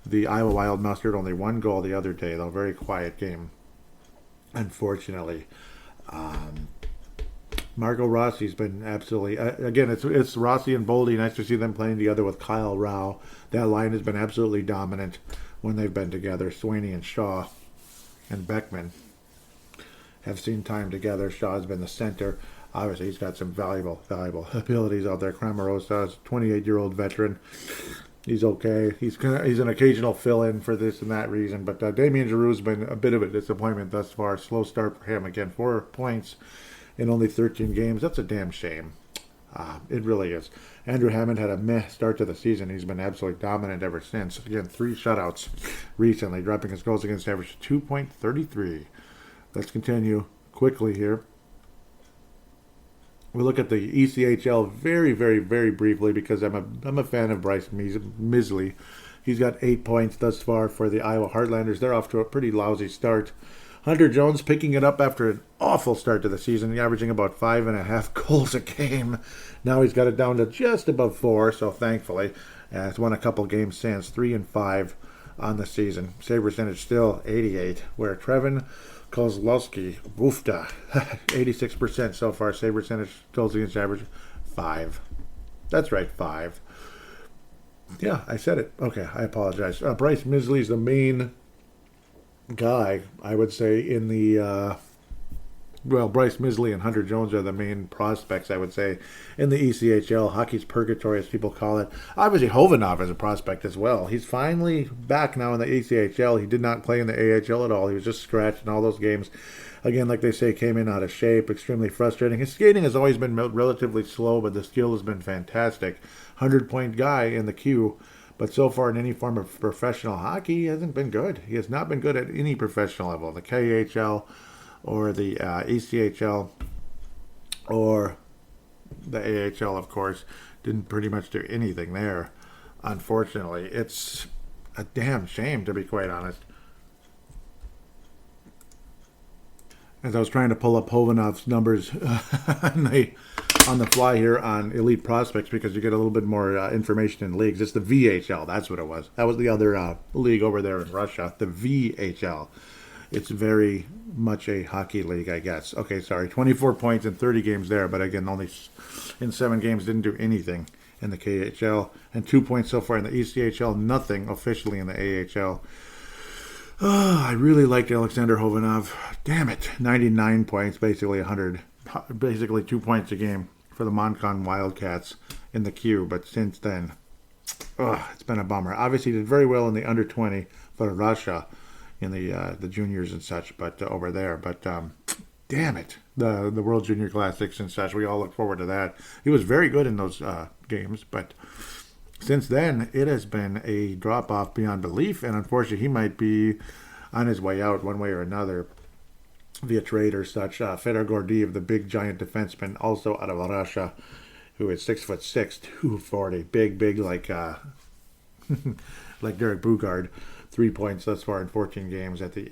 The Iowa Wild mustered only 1 goal the other day, though. Very quiet game, unfortunately. Marco Rossi's been absolutely... again, it's Rossi and Boldy. Nice to see them playing together with Kyle Rao. That line has been absolutely dominant when they've been together. Sweeney and Shaw and Beckman have seen time together. Shaw's been the center. Obviously, he's got some valuable abilities out there. Cramarosa is a 28-year-old veteran. He's okay. He's an occasional fill-in for this and that reason. But Damian Giroux's been a bit of a disappointment thus far. Slow start for him. Again, 4 points in only 13 games. That's a damn shame. It really is. Andrew Hammond had a meh start to the season. He's been absolutely dominant ever since. Again, 3 shutouts recently, dropping his goals against average to 2.33. Let's continue quickly here. We look at the ECHL very, very, very briefly because I'm a fan of Bryce Misley. He's got 8 points thus far for the Iowa Heartlanders. They're off to a pretty lousy start. Hunter Jones picking it up after an awful start to the season, averaging about 5.5 goals a game. Now he's got it down to just above 4, so thankfully. He's won a couple games since, 3-5 on the season. Save percentage still 88, where Trevin Kozlowski, woofda, 86% so far. Save percentage, goals against average, 5. That's right, 5. Yeah, I said it. Okay, I apologize. Bryce Misley's the main guy, I would say, in the... Bryce Misley and Hunter Jones are the main prospects, I would say, in the ECHL. Hockey's purgatory, as people call it. Obviously, Hovanov is a prospect as well. He's finally back now in the ECHL. He did not play in the AHL at all. He was just scratched in all those games. Again, like they say, came in out of shape. Extremely frustrating. His skating has always been relatively slow, but the skill has been fantastic. 100-point guy in the queue. But so far in any form of professional hockey, he hasn't been good. He has not been good at any professional level. The KHL or the ECHL or the AHL, of course, didn't pretty much do anything there. Unfortunately, it's a damn shame, to be quite honest. As I was trying to pull up Hovanov's numbers on the fly here on Elite Prospects, because you get a little bit more information in leagues. It's the VHL. That's what it was. That was the other league over there in Russia, the VHL. It's very much a hockey league, I guess. Okay, sorry. 24 points in 30 games there, but again, only in 7 games, didn't do anything in the KHL. And 2 points so far in the ECHL, nothing officially in the AHL. I really liked Alexander Hovanov. Damn it. 99 points, basically 100. Basically 2 points a game for the Moncton Wildcats in the queue. But since then, it's been a bummer. Obviously, he did very well in the under 20 for Russia in the juniors and such, but over there. But damn it, the World Junior Classics and such. We all look forward to that. He was very good in those games, but since then, it has been a drop-off beyond belief, and unfortunately, he might be on his way out one way or another via trade or such. Fedor Gordiev, the big giant defenseman, also out of Russia, who is 6'6", 240, big like like Derek Bugard. 3 points thus far in 14 games at the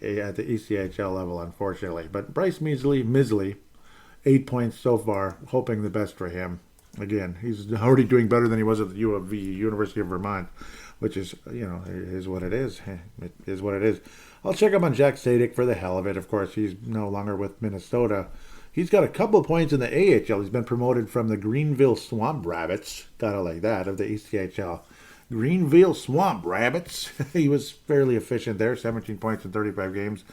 at the ECHL level, unfortunately. But Bryce Misley, 8 points so far, hoping the best for him. Again, he's already doing better than he was at the U of V, University of Vermont, which is, is what it is. It is what it is. I'll check up on Jack Sadek for the hell of it. Of course, he's no longer with Minnesota. He's got a couple points in the AHL. He's been promoted from the Greenville Swamp Rabbits, gotta like that, of the ECHL. Greenville Swamp Rabbits. He was fairly efficient there, 17 points in 35 games.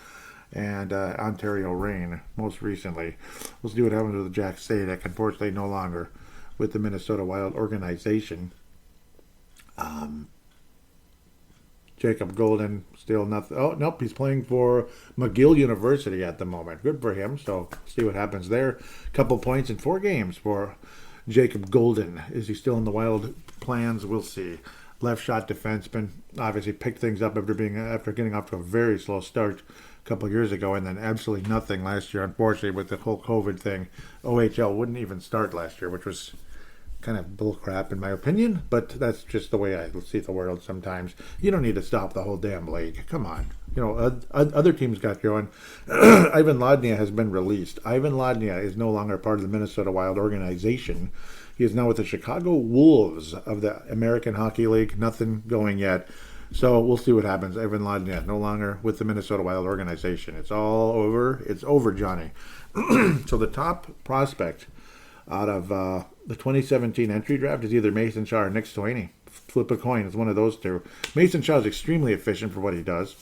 And Ontario Reign, most recently. We'll see what happens with Jack Sadek. Unfortunately, no longer with the Minnesota Wild organization. Jacob Golden, still nothing. Oh, nope, he's playing for McGill University at the moment. Good for him. So, see what happens there. Couple points in 4 games for Jacob Golden. Is he still in the Wild plans? We'll see. Left shot defenseman. Obviously picked things up after getting off to a very slow start a couple years ago, and then absolutely nothing last year. Unfortunately, with the whole COVID thing, OHL wouldn't even start last year, which was kind of bullcrap in my opinion, but that's just the way I see the world sometimes. You don't need to stop the whole damn league. Come on. Other teams got going. Ivan Ladnia has been released. Ivan Ladnia is no longer part of the Minnesota Wild organization. He is now with the Chicago Wolves of the American Hockey League. Nothing going yet. So we'll see what happens. Ivan Ladnia no longer with the Minnesota Wild organization. It's all over. It's over, Johnny. So the top prospect out of the 2017 entry draft is either Mason Shaw or Nick Stoyaney. Flip a coin. It's one of those two. Mason Shaw is extremely efficient for what he does.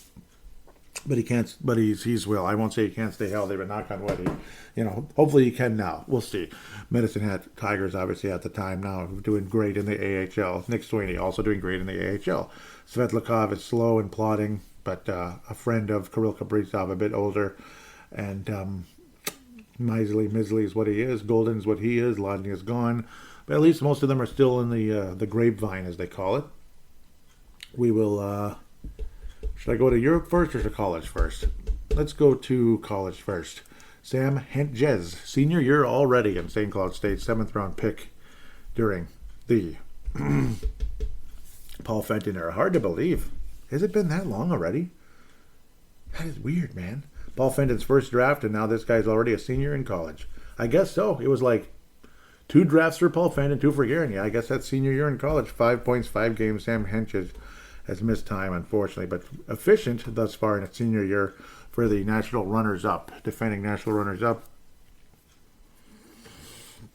But he can't. But he's well. I won't say he can't stay healthy, but knock on wood, hopefully he can Now we'll see. Medicine Hat Tigers obviously at the time now doing great in the AHL. Nick Stoyaney also doing great in the AHL. Svetlakov is slow and plodding, but a friend of Kirill Kaprizov, a bit older, and Misley is what he is. Golden is what he is. Ladny is gone, but at least most of them are still in the grapevine, as they call it. We will. Should I go to Europe first or to college first? Let's go to college first. Sam Hentges, senior year already in St. Cloud State, 7th round pick during the Paul Fenton era. Hard to believe. Has it been that long already? That is weird, man. Paul Fenton's first draft, and now this guy's already a senior in college. I guess so. It was like 2 drafts for Paul Fenton, 2 for Guerin. Yeah, I guess that's senior year in college. 5 points, 5 games. Sam Henches has missed time, unfortunately, but efficient thus far in its senior year for the national runners-up, defending national runners-up.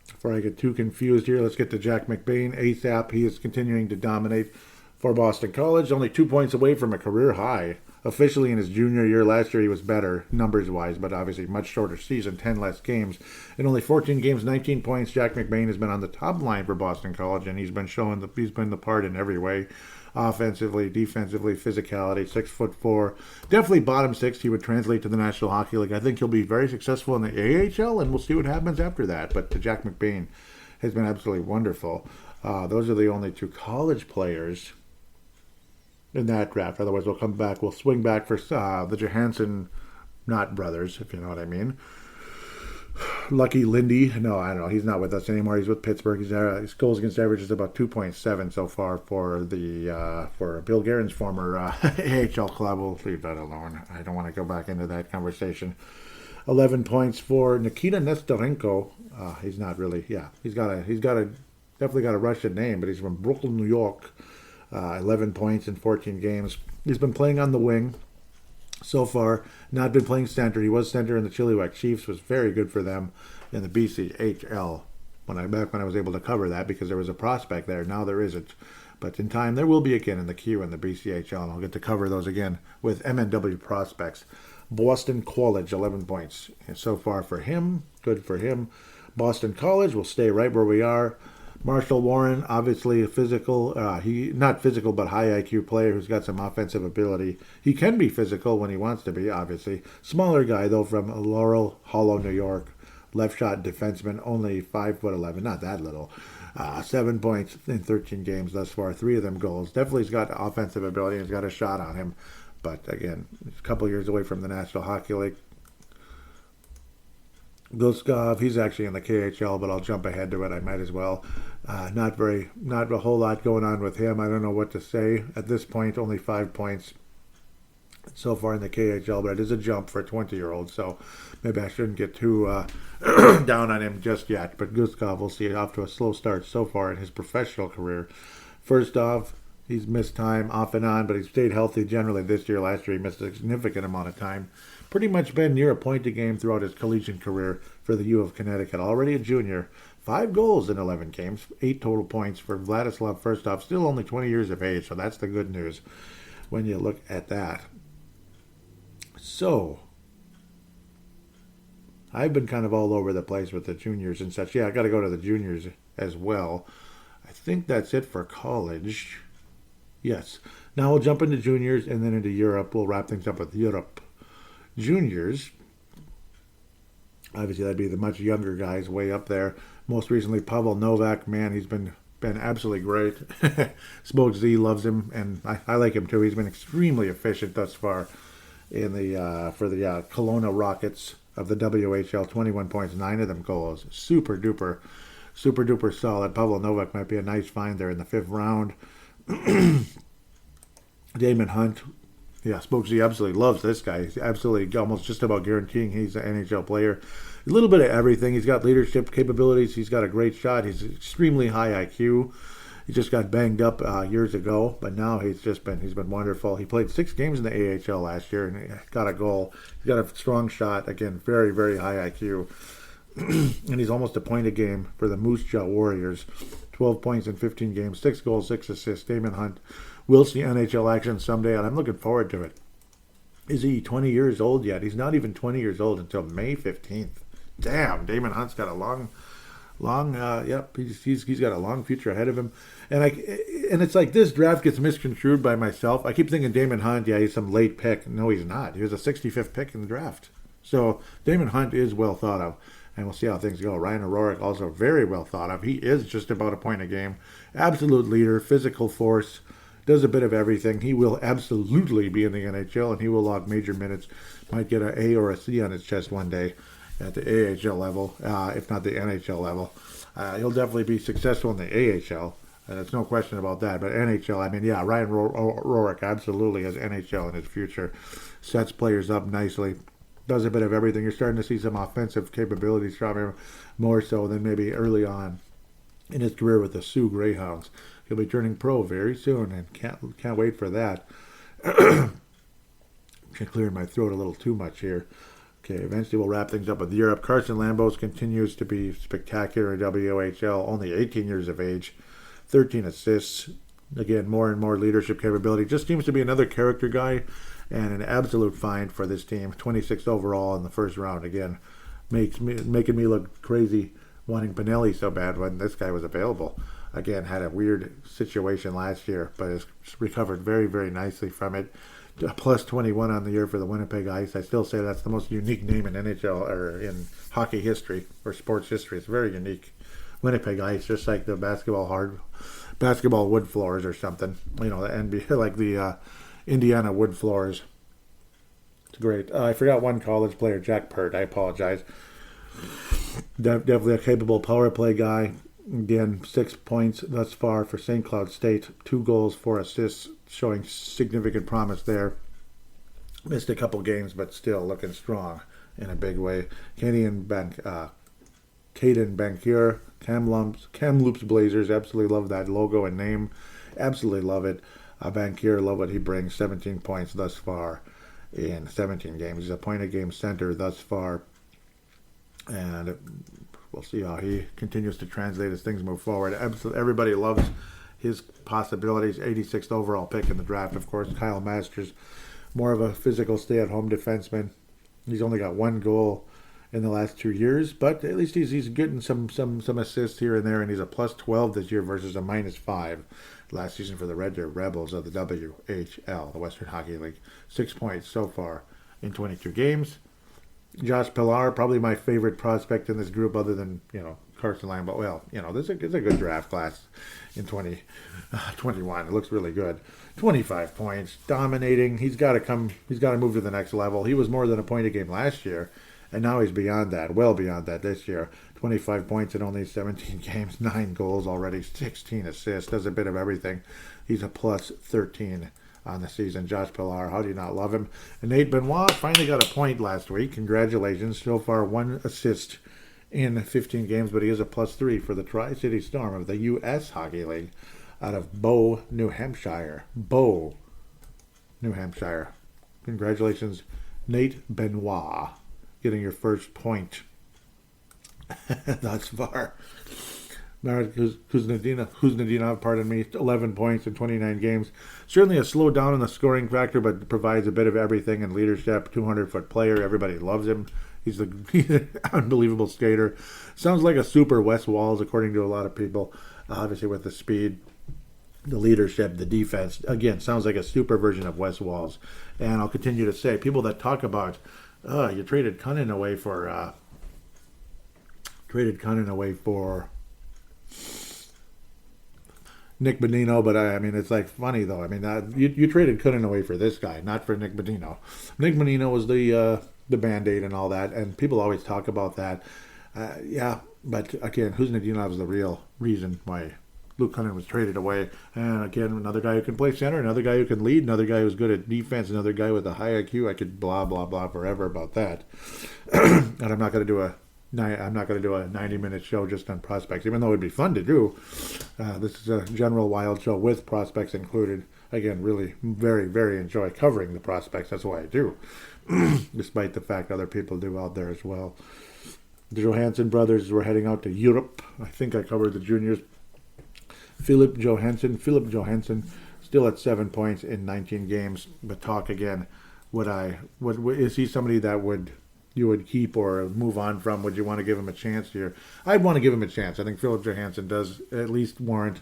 Before I get too confused here, let's get to Jack McBain ASAP. He is continuing to dominate for Boston College, only 2 points away from a career high. Officially in his junior year, last year he was better numbers-wise, but obviously much shorter season, 10 less games. In only 14 games, 19 points, Jack McBain has been on the top line for Boston College, and he's been the part in every way. Offensively, defensively, physicality, 6'4". Definitely bottom 6. He would translate to the National Hockey League. I think he'll be very successful in the AHL, and we'll see what happens after that. But Jack McBain has been absolutely wonderful. Those are the only 2 college players in that draft. Otherwise, we'll come back. We'll swing back for the Johansson, not brothers, if you know what I mean. Lucky Lindy. No, I don't know. He's not with us anymore. He's with Pittsburgh. His goals against average is about 2.7 so far for Bill Guerin's former AHL club. We'll leave that alone. I don't want to go back into that conversation. 11 points for Nikita Nestorenko. He's not really. Yeah, he's definitely got a Russian name, but he's from Brooklyn, New York. 11 points in 14 games. He's been playing on the wing so far. Not been playing center. He was center in the Chilliwack Chiefs. Was very good for them in the BCHL. Back when I was able to cover that because there was a prospect there. Now there isn't. But in time there will be again in the Q and the BCHL. And I'll get to cover those again with MNW prospects. Boston College, 11 points. And so far for him. Good for him. Boston College will stay right where we are. Marshall Warren, obviously a physical, not physical, but high IQ player who's got some offensive ability. He can be physical when he wants to be, obviously. Smaller guy, though, from Laurel Hollow, New York. Left shot defenseman, only 5'11", not that little. 7 points in 13 games thus far, 3 of them goals. Definitely he's got offensive ability and he's got a shot on him. But again, he's a couple years away from the National Hockey League. Guskov, he's actually in the KHL, but I'll jump ahead to it. I might as well. Not a whole lot going on with him. I don't know what to say at this point. Only 5 points so far in the KHL, but it is a jump for a 20-year-old. So maybe I shouldn't get too down on him just yet. But Guskov, we'll see, off to a slow start so far in his professional career. First off, he's missed time off and on, but he's stayed healthy generally this year. Last year, he missed a significant amount of time. Pretty much been near a point a game throughout his collegiate career for the U of Connecticut. Already a junior. 5 goals in 11 games. 8 total points for Vladislav Firstov. Still only 20 years of age, so that's the good news when you look at that. So, I've been kind of all over the place with the juniors and such. Yeah, I got to go to the juniors as well. I think that's it for college. Yes. Now we'll jump into juniors and then into Europe. We'll wrap things up with Europe. Juniors, obviously that'd be the much younger guys way up there. Most recently, Pavel Novak, man, he's been absolutely great. Smoke Z loves him, and I like him too. He's been extremely efficient thus far in the for the Kelowna Rockets of the WHL. 21 points, 9 of them goals. Super duper solid. Pavel Novak might be a nice find there in the 5th round. Damon Hunt. Yeah, Smoke Z absolutely loves this guy. He's absolutely almost just about guaranteeing he's an NHL player. A little bit of everything. He's got leadership capabilities. He's got a great shot. He's extremely high IQ. He just got banged up years ago, but now he's been wonderful. He played 6 games in the AHL last year and he got a goal. He's got a strong shot. Again, very, very high IQ. And he's almost a point a game for the Moose Jaw Warriors. 12 points in 15 games, 6 goals, 6 assists. Damon Hunt will see NHL action someday, and I'm looking forward to it. Is he 20 years old yet? He's not even 20 years old until May 15th. Damn, Damon Hunt's got a long, he's got a long future ahead of him. And it's like this draft gets misconstrued by myself. I keep thinking Damon Hunt, he's some late pick. No, he's not. He was a 65th pick in the draft. So Damon Hunt is well thought of. And we'll see how things go. Ryan O'Rourke, also very well thought of. He is just about a point a game. Absolute leader, physical force, does a bit of everything. He will absolutely be in the NHL, and he will log major minutes. Might get an A or a C on his chest one day at the AHL level, if not the NHL level. He'll definitely be successful in the AHL. There's no question about that. But NHL, Ryan O'Rourke absolutely has NHL in his future. Sets players up nicely. does a bit of everything. You're starting to see some offensive capabilities from him, more so than maybe early on in his career with the Sioux Greyhounds. He'll be turning pro very soon, and can't wait for that. Clearing my throat a little too much here. Okay, eventually we'll wrap things up with Europe. Carson Lambos continues to be spectacular in WHL, only 18 years of age, 13 assists. Again, more and more leadership capability. Just seems to be another character guy and an absolute find for this team. 26th overall in the first round. Again, making me look crazy wanting Pinelli so bad when this guy was available. Again, had a weird situation last year, but has recovered very, very nicely from it. Plus 21 on the year for the Winnipeg Ice. I still say that's the most unique name in NHL or in hockey history or sports history. It's very unique. Winnipeg Ice, just like the basketball wood floors or something. The NBA, like the Indiana wood floors. It's great. I forgot one college player, Jack Pert. I apologize. Definitely a capable power play guy. Again, 6 points thus far for St. Cloud State. 2 goals, 4 assists, showing significant promise there. Missed a couple games, but still looking strong in a big way. Caden Bankier, Kamloops Blazers. Absolutely love that logo and name. Absolutely love it. Bankier, love what he brings. 17 points thus far in 17 games. He's a point-a-game center thus far. And we'll see how he continues to translate as things move forward. Absolutely, everybody loves his possibilities. 86th overall pick in the draft, of course. Kyle Masters, more of a physical stay-at-home defenseman. He's only got 1 goal in the last 2 years, but at least he's getting some assists here and there, and he's a plus 12 this year versus a minus 5 last season for the Red Deer Rebels of the WHL, the Western Hockey League. 6 points so far in 22 games. Josh Pilar, probably my favorite prospect in this group other than, Carson Lambo. Well, this is a good draft class in 2021. It looks really good. 25 points, dominating. He's got to move to the next level. He was more than a point a game last year, and now he's beyond that, well beyond that this year. 25 points in only 17 games, 9 goals already, 16 assists, does a bit of everything. He's a plus 13 on the season. Josh Pilar, how do you not love him? And Nate Benoit finally got a point last week. Congratulations. So far, 1 assist in 15 games, but he is a plus 3 for the Tri-City Storm of the U.S. Hockey League out of Bow, New Hampshire. Bow, New Hampshire. Congratulations, Nate Benoit, getting your first point thus far. Marat Kuznetsov, pardon me, 11 points in 29 games. Certainly a slow down in the scoring factor, but provides a bit of everything in leadership. 200-foot player. Everybody loves him. He's an unbelievable skater. Sounds like a super Wes Walls, according to a lot of people. Obviously with the speed, the leadership, the defense. Again, sounds like a super version of Wes Walls. And I'll continue to say, people that talk about, you traded Cunnin away for... Nick Bonino, but I mean, it's like funny though. I mean, you traded Cunnin away for this guy, not for Nick Bonino. Nick Bonino was the Band-Aid and all that, and people always talk about that. Yeah, but again, Kuznetsov is the real reason why Luke Cunnin was traded away. And again, another guy who can play center, another guy who can lead, another guy who's good at defense, another guy with a high IQ. I could blah blah blah forever about that, and I'm not going to do a 90-minute show just on prospects, even though it would be fun to do. This is a general wild show with prospects included. Again, really very, very enjoy covering the prospects. That's why I do, despite the fact other people do out there as well. The Johansson brothers were heading out to Europe. I think I covered the juniors. Philip Johansson, still at 7 points in 19 games. But talk again. Is he somebody that you would keep or move on from? Would you want to give him a chance here? I'd want to give him a chance. I think Philip Johansson does at least warrant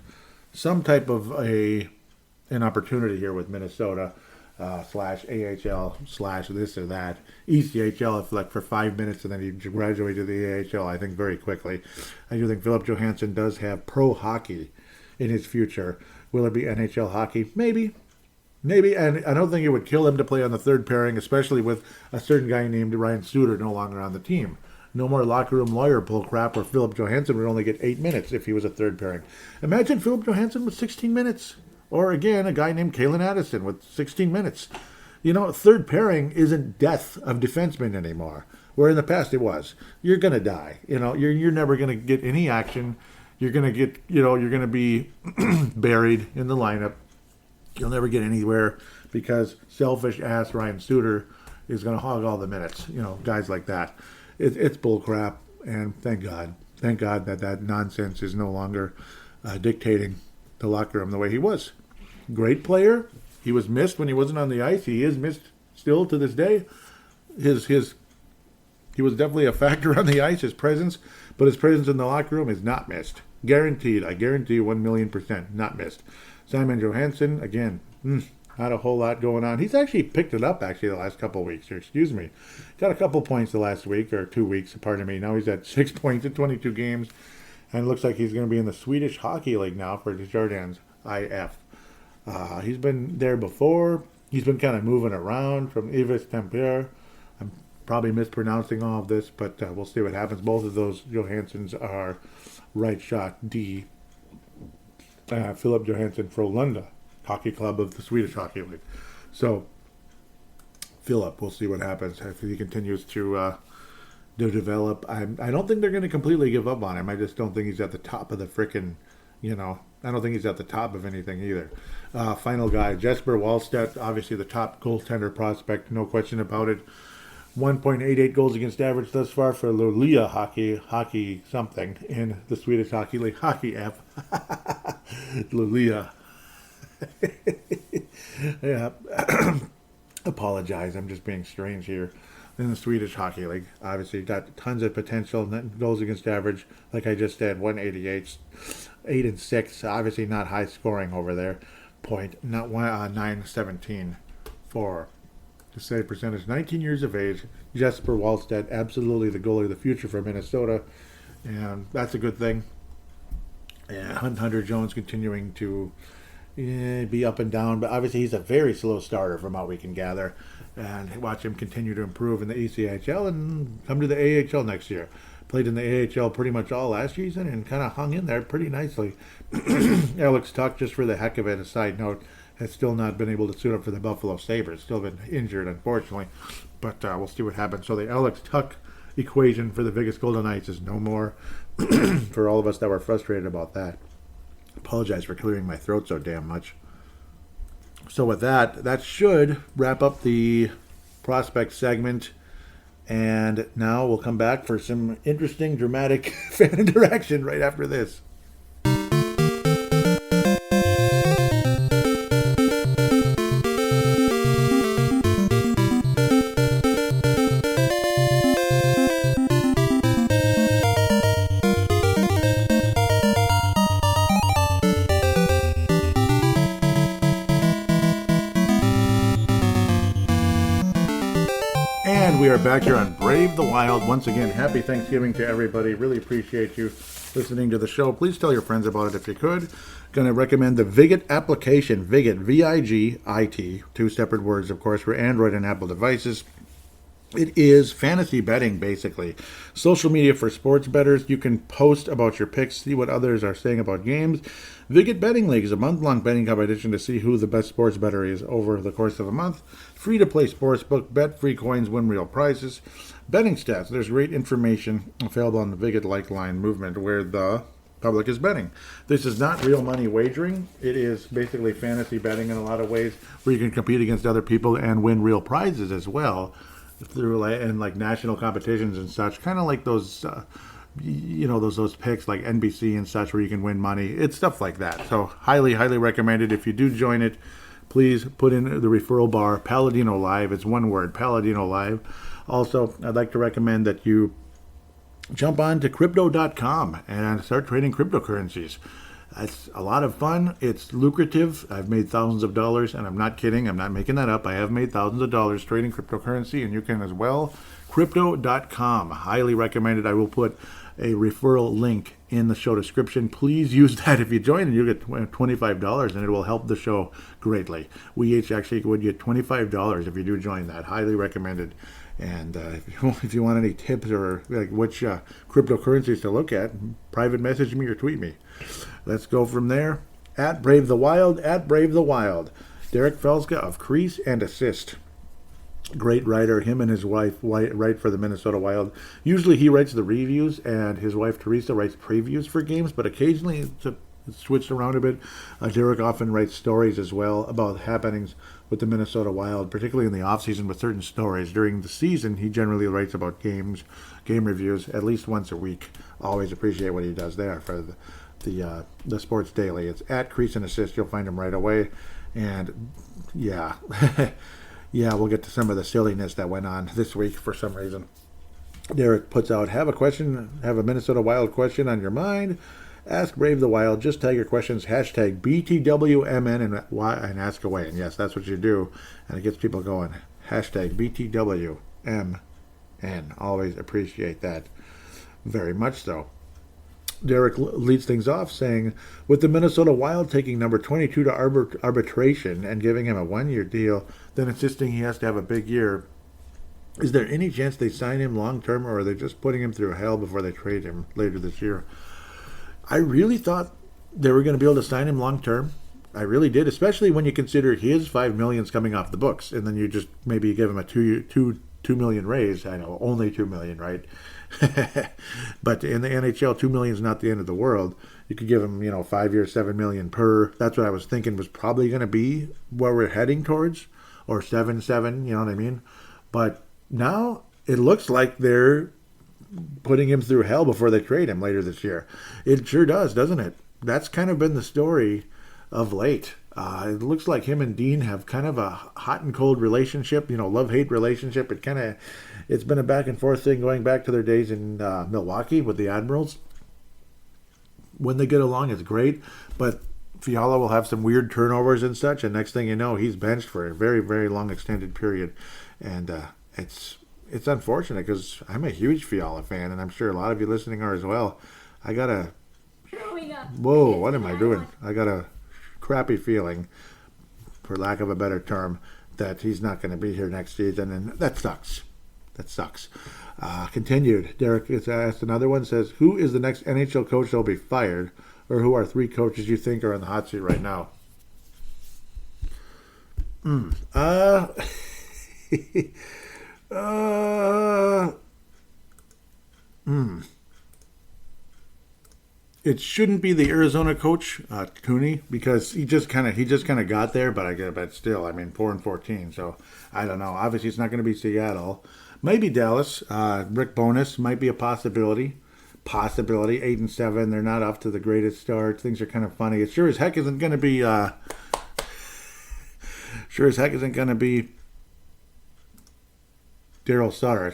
some type of an opportunity here with Minnesota / AHL / this or that. ECHL for 5 minutes and then he graduated to the AHL, I think, very quickly. I do think Philip Johansson does have pro hockey in his future. Will it be NHL hockey? Maybe, and I don't think it would kill him to play on the third pairing, especially with a certain guy named Ryan Suter no longer on the team. No more locker room lawyer bull crap where Philip Johansson would only get 8 minutes if he was a third pairing. Imagine Philip Johansson with 16 minutes. Or again, a guy named Kalen Addison with 16 minutes. third pairing isn't death of defensemen anymore, where in the past it was. You're going to die. You're never going to get any action. You're going to get, you're going to be buried in the lineup. You'll never get anywhere because selfish ass Ryan Suter is going to hog all the minutes. Guys like that. It's bull crap, and thank God that nonsense is no longer dictating the locker room the way he was. Great player. He was missed when he wasn't on the ice. He is missed still to this day. He was definitely a factor on the ice, his presence, but his presence in the locker room is not missed. Guaranteed. I guarantee 1,000,000% not missed. Simon Johansson, again, not a whole lot going on. He's actually picked it up, the last couple of weeks. Got a couple points the last week, or 2 weeks, pardon me. Now he's at 6 points in 22 games, and it looks like he's going to be in the Swedish Hockey League now for Desjardins IF. He's been there before. He's been kind of moving around from Yves Tempier. I'm probably mispronouncing all of this, but we'll see what happens. Both of those Johanssons are right shot D. Philip Johansson Frölunda Hockey Club of the Swedish Hockey League. So, Philip, we'll see what happens if he continues to develop. I don't think they're going to completely give up on him. I just don't think he's at the top of the frickin', I don't think he's at the top of anything either. Final guy, Jesper Wallstedt, obviously the top goaltender prospect, no question about it. 1.88 goals against average thus far for Luleå hockey something in the Swedish Hockey League. Hockey F. Luleå. Yeah. Apologize, I'm just being strange here. In the Swedish Hockey League, obviously got tons of potential. Goals against average, like I just said, 188, 8-6. Obviously not high scoring over there. Not 917 for the save percentage. 19 years of age. Jesper Wallstedt, absolutely the goalie of the future for Minnesota, and that's a good thing. And Hunter Jones continuing to be up and down, but obviously he's a very slow starter from what we can gather. And watch him continue to improve in the ECHL and come to the AHL next year. Played in the AHL pretty much all last season and kind of hung in there pretty nicely. Alex Tuck, just for the heck of it, a side note, has still not been able to suit up for the Buffalo Sabres. Still been injured, unfortunately. But we'll see what happens. So the Alex Tuck equation for the Vegas Golden Knights is no more for all of us that were frustrated about that. Apologize for clearing my throat so damn much. So with that should wrap up the prospect segment. And now we'll come back for some interesting, dramatic fan interaction right after this. We are back here on Brave the Wild. Once again, happy Thanksgiving to everybody. Really appreciate you listening to the show. Please tell your friends about it if you could. Going to recommend the Vig It application. Vig It, V-I-G-I-T. 2 separate words, of course, for Android and Apple devices. It is fantasy betting, basically. Social media for sports bettors. You can post about your picks, see what others are saying about games. Vig It Betting League is a month-long betting competition to see who the best sports bettor is over the course of a month. Free-to-play sportsbook. Bet free coins, win real prizes. Betting stats. There's great information available on the Vig It Line movement where the public is betting. This is not real money wagering. It is basically fantasy betting in a lot of ways where you can compete against other people and win real prizes as well. Through and like national competitions and such, kind of like those, those picks like NBC and such, where you can win money. It's stuff like that. So highly, highly recommended. If you do join it, please put in the referral bar Paladinolive. It's one word, Paladinolive. Also, I'd like to recommend that you jump on to crypto.com and start trading cryptocurrencies. It's a lot of fun. It's lucrative. I've made thousands of dollars, and I'm not kidding. I'm not making that up. I have made thousands of dollars trading cryptocurrency, and you can as well. Crypto.com. Highly recommended. I will put a referral link in the show description. Please use that if you join, and you get $25, and it will help the show greatly. We each actually would get $25 if you do join that. Highly recommended. And if you want any tips or like which cryptocurrencies to look at, private message me or tweet me. Let's go from there. At Brave the Wild. Derek Felska of Crease and Assist. Great writer. Him and his wife write for the Minnesota Wild. Usually he writes the reviews, and his wife Teresa writes previews for games, but occasionally it's switched around a bit. Derek often writes stories as well about happenings with the Minnesota Wild, particularly in the offseason with certain stories. During the season, he generally writes about games, game reviews, at least once a week. Always appreciate what he does there for the Sports Daily. It's at Crease and Assist. You'll find him right away. And yeah, yeah, we'll get to some of the silliness that went on this week for some reason. Derek puts out, have a Minnesota Wild question on your mind? Ask Brave the Wild. Just tag your questions, hashtag BTWMN, and ask away. And yes, that's what you do. And it gets people going. Hashtag BTWMN. Always appreciate that. Very much so. Derek leads things off saying, with the Minnesota Wild taking number 22 to arbitration and giving him a one-year deal, then insisting he has to have a big year, is there any chance they sign him long-term, or are they just putting him through hell before they trade him later this year? I really thought they were going to be able to sign him long-term. I really did, especially when you consider his $5 million is coming off the books, and then you just maybe give him a $2 million raise. I know, only $2 million, right? But in the NHL, $2 million is not the end of the world. You could give him, 5 years, $7 million per. That's what I was thinking was probably going to be where we're heading towards, or 7-7. You know what I mean? But now it looks like they're putting him through hell before they trade him later this year. It sure does, doesn't it? That's kind of been the story of late. It looks like him and Dean have kind of a hot and cold relationship, love-hate relationship. It's been a back and forth thing going back to their days in Milwaukee with the Admirals. When they get along, it's great, but Fiala will have some weird turnovers and such, and next thing you know, he's benched for a very, very long extended period. And it's unfortunate because I'm a huge Fiala fan, and I'm sure a lot of you listening are as well. Whoa, what am I doing? I got a crappy feeling, for lack of a better term, that he's not going to be here next season, and that sucks. Continued. Derek has asked another one, says, who is the next NHL coach that will be fired, or who are 3 coaches you think are on the hot seat right now? It shouldn't be the Arizona coach, Cooney, because he just kind of got there. But still, 4-14. So I don't know. Obviously, it's not going to be Seattle. Maybe Dallas. Rick Bowness might be a possibility. 8-7. They're not off to the greatest start. Things are kind of funny. It sure as heck isn't going to be. Daryl Sutter.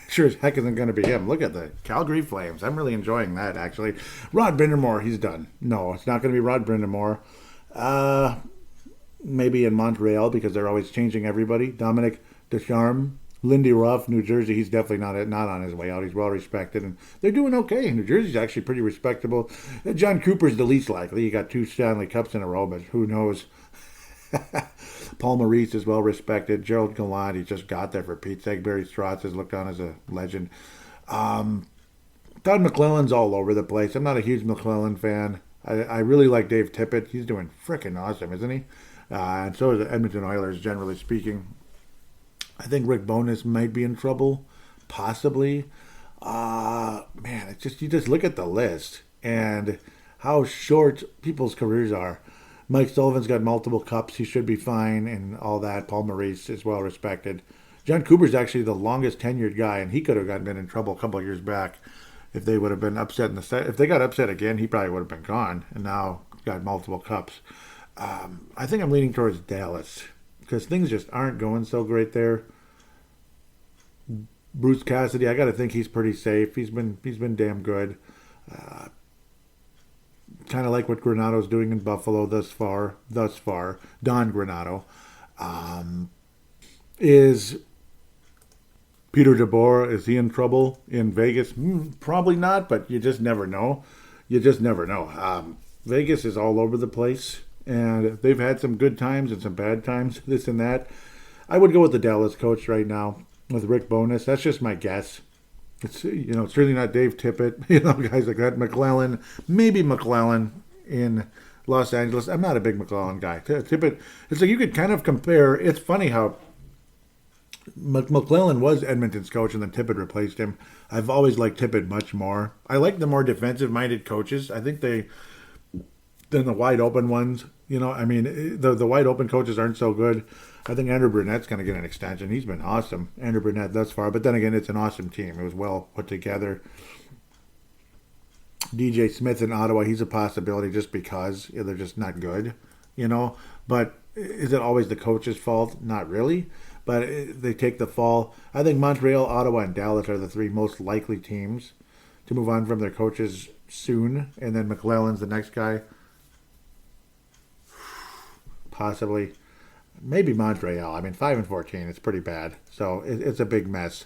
Sure as heck isn't going to be him. Look at the Calgary Flames. I'm really enjoying that, actually. Rod Brind'Amour, he's done. No, it's not going to be Rod Brind'Amour. Maybe in Montreal, because they're always changing everybody. Dominic Ducharme. Lindy Ruff, New Jersey, he's definitely not on his way out. He's well respected, and they're doing okay. New Jersey's actually pretty respectable. John Cooper's the least likely. He got 2 Stanley Cups in a row, but who knows? Paul Maurice is well respected. Gerald Gallant, he just got there for Pete's sake. Barry Strotz is looked on as a legend. Todd McClellan's all over the place. I'm not a huge McClellan fan. I really like Dave Tippett. He's doing frickin' awesome, isn't he? And so is the Edmonton Oilers, generally speaking. I think Rick Bowness might be in trouble, possibly. Man, you just look at the list and how short people's careers are. Mike Sullivan's got multiple cups. He should be fine and all that. Paul Maurice is well respected. John Cooper's actually the longest tenured guy, and he could have been in trouble a couple of years back if they would have been upset in the set. If they got upset again, he probably would have been gone, and now got multiple cups. I think I'm leaning towards Dallas because things just aren't going so great there. Bruce Cassidy, I got to think he's pretty safe. He's been damn good. Kind of like what Granato's doing in Buffalo thus far. Don Granato. Is Peter DeBoer, is he in trouble in Vegas? Probably not, but you just never know. Vegas is all over the place, and they've had some good times and some bad times, this and that. I would go with the Dallas coach right now, with Rick Bowness. That's just my guess. It's it's really not Dave Tippett, guys like that. Maybe McClellan in Los Angeles. I'm not a big McClellan guy. Tippett, it's like you could kind of compare. It's funny how McClellan was Edmonton's coach, and then Tippett replaced him. I've always liked Tippett much more. I like the more defensive-minded coaches. I think than the wide-open ones. I mean, the wide-open coaches aren't so good. I think Andrew Burnett's going to get an extension. He's been awesome, Andrew Burnett, thus far. But then again, it's an awesome team. It was well put together. DJ Smith in Ottawa, he's a possibility just because they're just not good, But is it always the coach's fault? Not really. But they take the fall. I think Montreal, Ottawa, and Dallas are the three most likely teams to move on from their coaches soon. And then McClellan's the next guy. Possibly. Maybe Montreal. I mean, 5-14, it's pretty bad. So it's a big mess.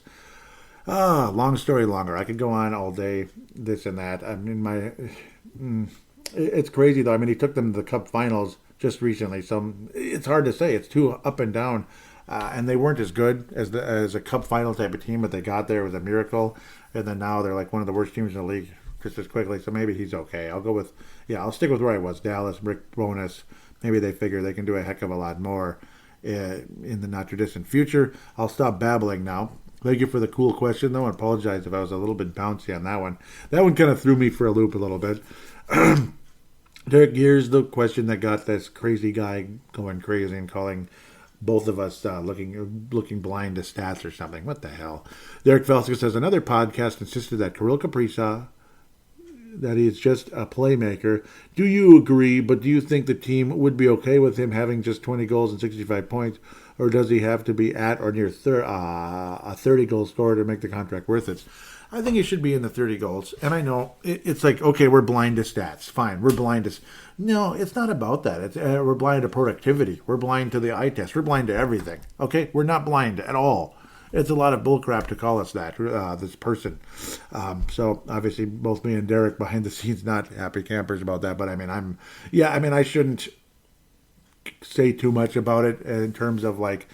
Long story longer. I could go on all day, this and that. I mean, it's crazy, though. I mean, he took them to the Cup finals just recently. So it's hard to say. It's too up and down. And they weren't as good as a Cup final type of team, but they got there. It was a miracle. And then now they're like one of the worst teams in the league just as quickly. So maybe he's okay. I'll stick with where I was. Dallas, Rick Bowness. Maybe they figure they can do a heck of a lot more in the not-too-distant future. I'll stop babbling now. Thank you for the cool question, though. I apologize if I was a little bit bouncy on that one. That one kind of threw me for a loop a little bit. Derek, here's the question that got this crazy guy going crazy and calling both of us looking blind to stats or something. What the hell? Derek Felska says, another podcast insisted that Kirill Kaprizov, that he's just a playmaker. Do you agree, but do you think the team would be okay with him having just 20 goals and 65 points, or does he have to be at or near a 30-goal scorer to make the contract worth it? I think he should be in the 30 goals. And I know it's like, okay, we're blind to stats. Fine, we're blind to... No, it's not about that. We're blind to productivity. We're blind to the eye test. We're blind to everything. Okay? We're not blind at all. It's a lot of bullcrap to call us that, this person. So, obviously, both me and Derek behind the scenes not happy campers about that. But, I mean, I shouldn't say too much about it in terms of, like,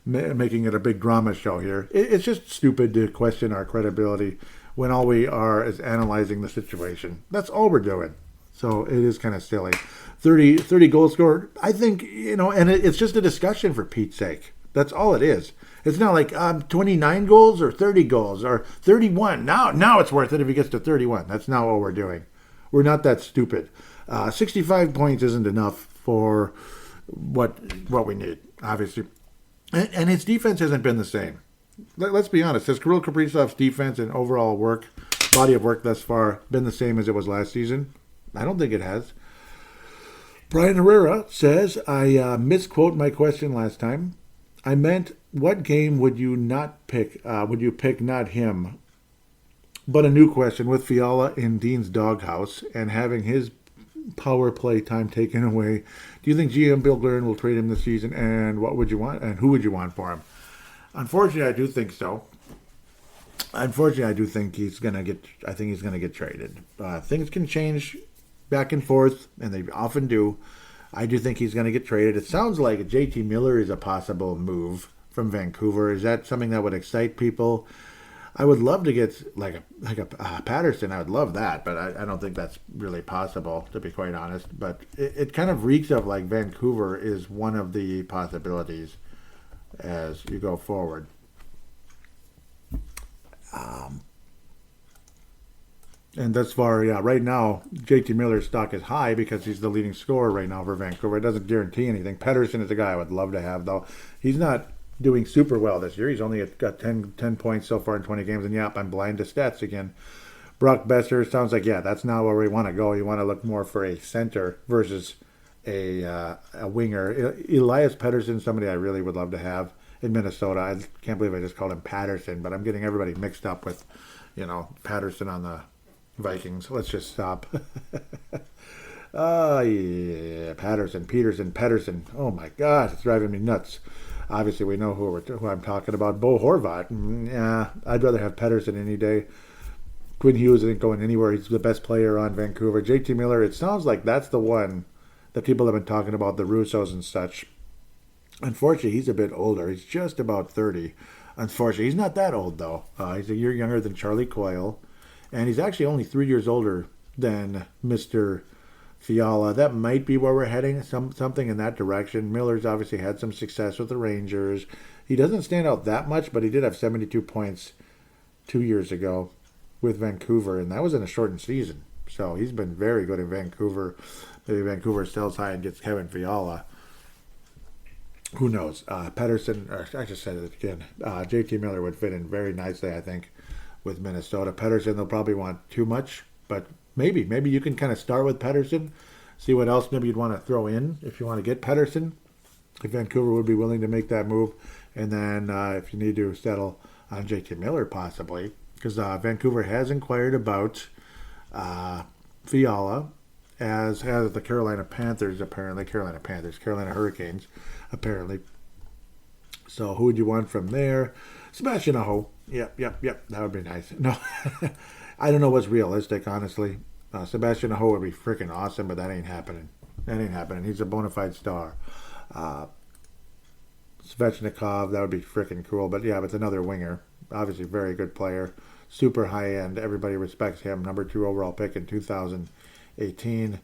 making it a big drama show here. It's just stupid to question our credibility when all we are is analyzing the situation. That's all we're doing. So, it is kind of silly. 30 goal scorer, I think, and it's just a discussion for Pete's sake. That's all it is. It's not like 29 goals or 30 goals or 31. Now it's worth it if he gets to 31. That's not what we're doing. We're not that stupid. 65 points isn't enough for what we need, obviously. And his defense hasn't been the same. Let's be honest. Has Kirill Kaprizov's defense and overall body of work thus far been the same as it was last season? I don't think it has. Brian Herrera says, I misquote my question last time. I meant, what game would you not pick? Would you pick not him? But a new question, with Fiala in Dean's doghouse and having his power play time taken away, do you think GM Bill Guerin will trade him this season? And what would you want? And who would you want for him? Unfortunately, I do think so. Unfortunately, I do think he's going to get traded. Things can change back and forth, and they often do. I do think he's going to get traded. It sounds like JT Miller is a possible move from Vancouver. Is that something that would excite people? I would love to get like a Patterson. I would love that, but I don't think that's really possible, to be quite honest. But it kind of reeks of like Vancouver is one of the possibilities as you go forward. And thus far, right now, JT Miller's stock is high because he's the leading scorer right now for Vancouver. It doesn't guarantee anything. Pedersen is a guy I would love to have, though. He's not doing super well this year. He's only got 10 points so far in 20 games. And, I'm blind to stats again. Brock Besser sounds like, that's not where we want to go. You want to look more for a center versus a winger. Elias Pettersson, somebody I really would love to have in Minnesota. I can't believe I just called him Patterson, but I'm getting everybody mixed up with, Patterson on the Vikings. Let's just stop. Peterson. Oh my gosh, it's driving me nuts. Obviously, we know who I'm talking about. Bo Horvat. I'd rather have Pedersen any day. Quinn Hughes isn't going anywhere. He's the best player on Vancouver. JT Miller, it sounds like that's the one that people have been talking about, the Russos and such. Unfortunately, he's a bit older. He's just about 30. Unfortunately, he's not that old, though. He's a year younger than Charlie Coyle. And he's actually only 3 years older than Mr. Fiala. That might be where we're heading, something in that direction. Miller's obviously had some success with the Rangers. He doesn't stand out that much, but he did have 72 points 2 years ago with Vancouver, and that was in a shortened season. So he's been very good in Vancouver. Maybe Vancouver sells high and gets Kevin Fiala. Who knows? Pedersen, or I just said it again. JT Miller would fit in very nicely, I think, with Minnesota. Pedersen, they'll probably want too much, but maybe you can kind of start with Pedersen, see what else maybe you'd want to throw in if you want to get Pedersen, if Vancouver would be willing to make that move. And then if you need to settle on JT Miller possibly, because Vancouver has inquired about Fiala, as has the Carolina Hurricanes, apparently. So who would you want from there? Sebastian Aho. Yep. That would be nice. No, I don't know what's realistic, honestly. Sebastian Aho would be freaking awesome, but that ain't happening. He's a bona fide star. Svechnikov, that would be freaking cool. But yeah, it's another winger. Obviously, very good player. Super high end. Everybody respects him. Number 2 overall pick in 2018.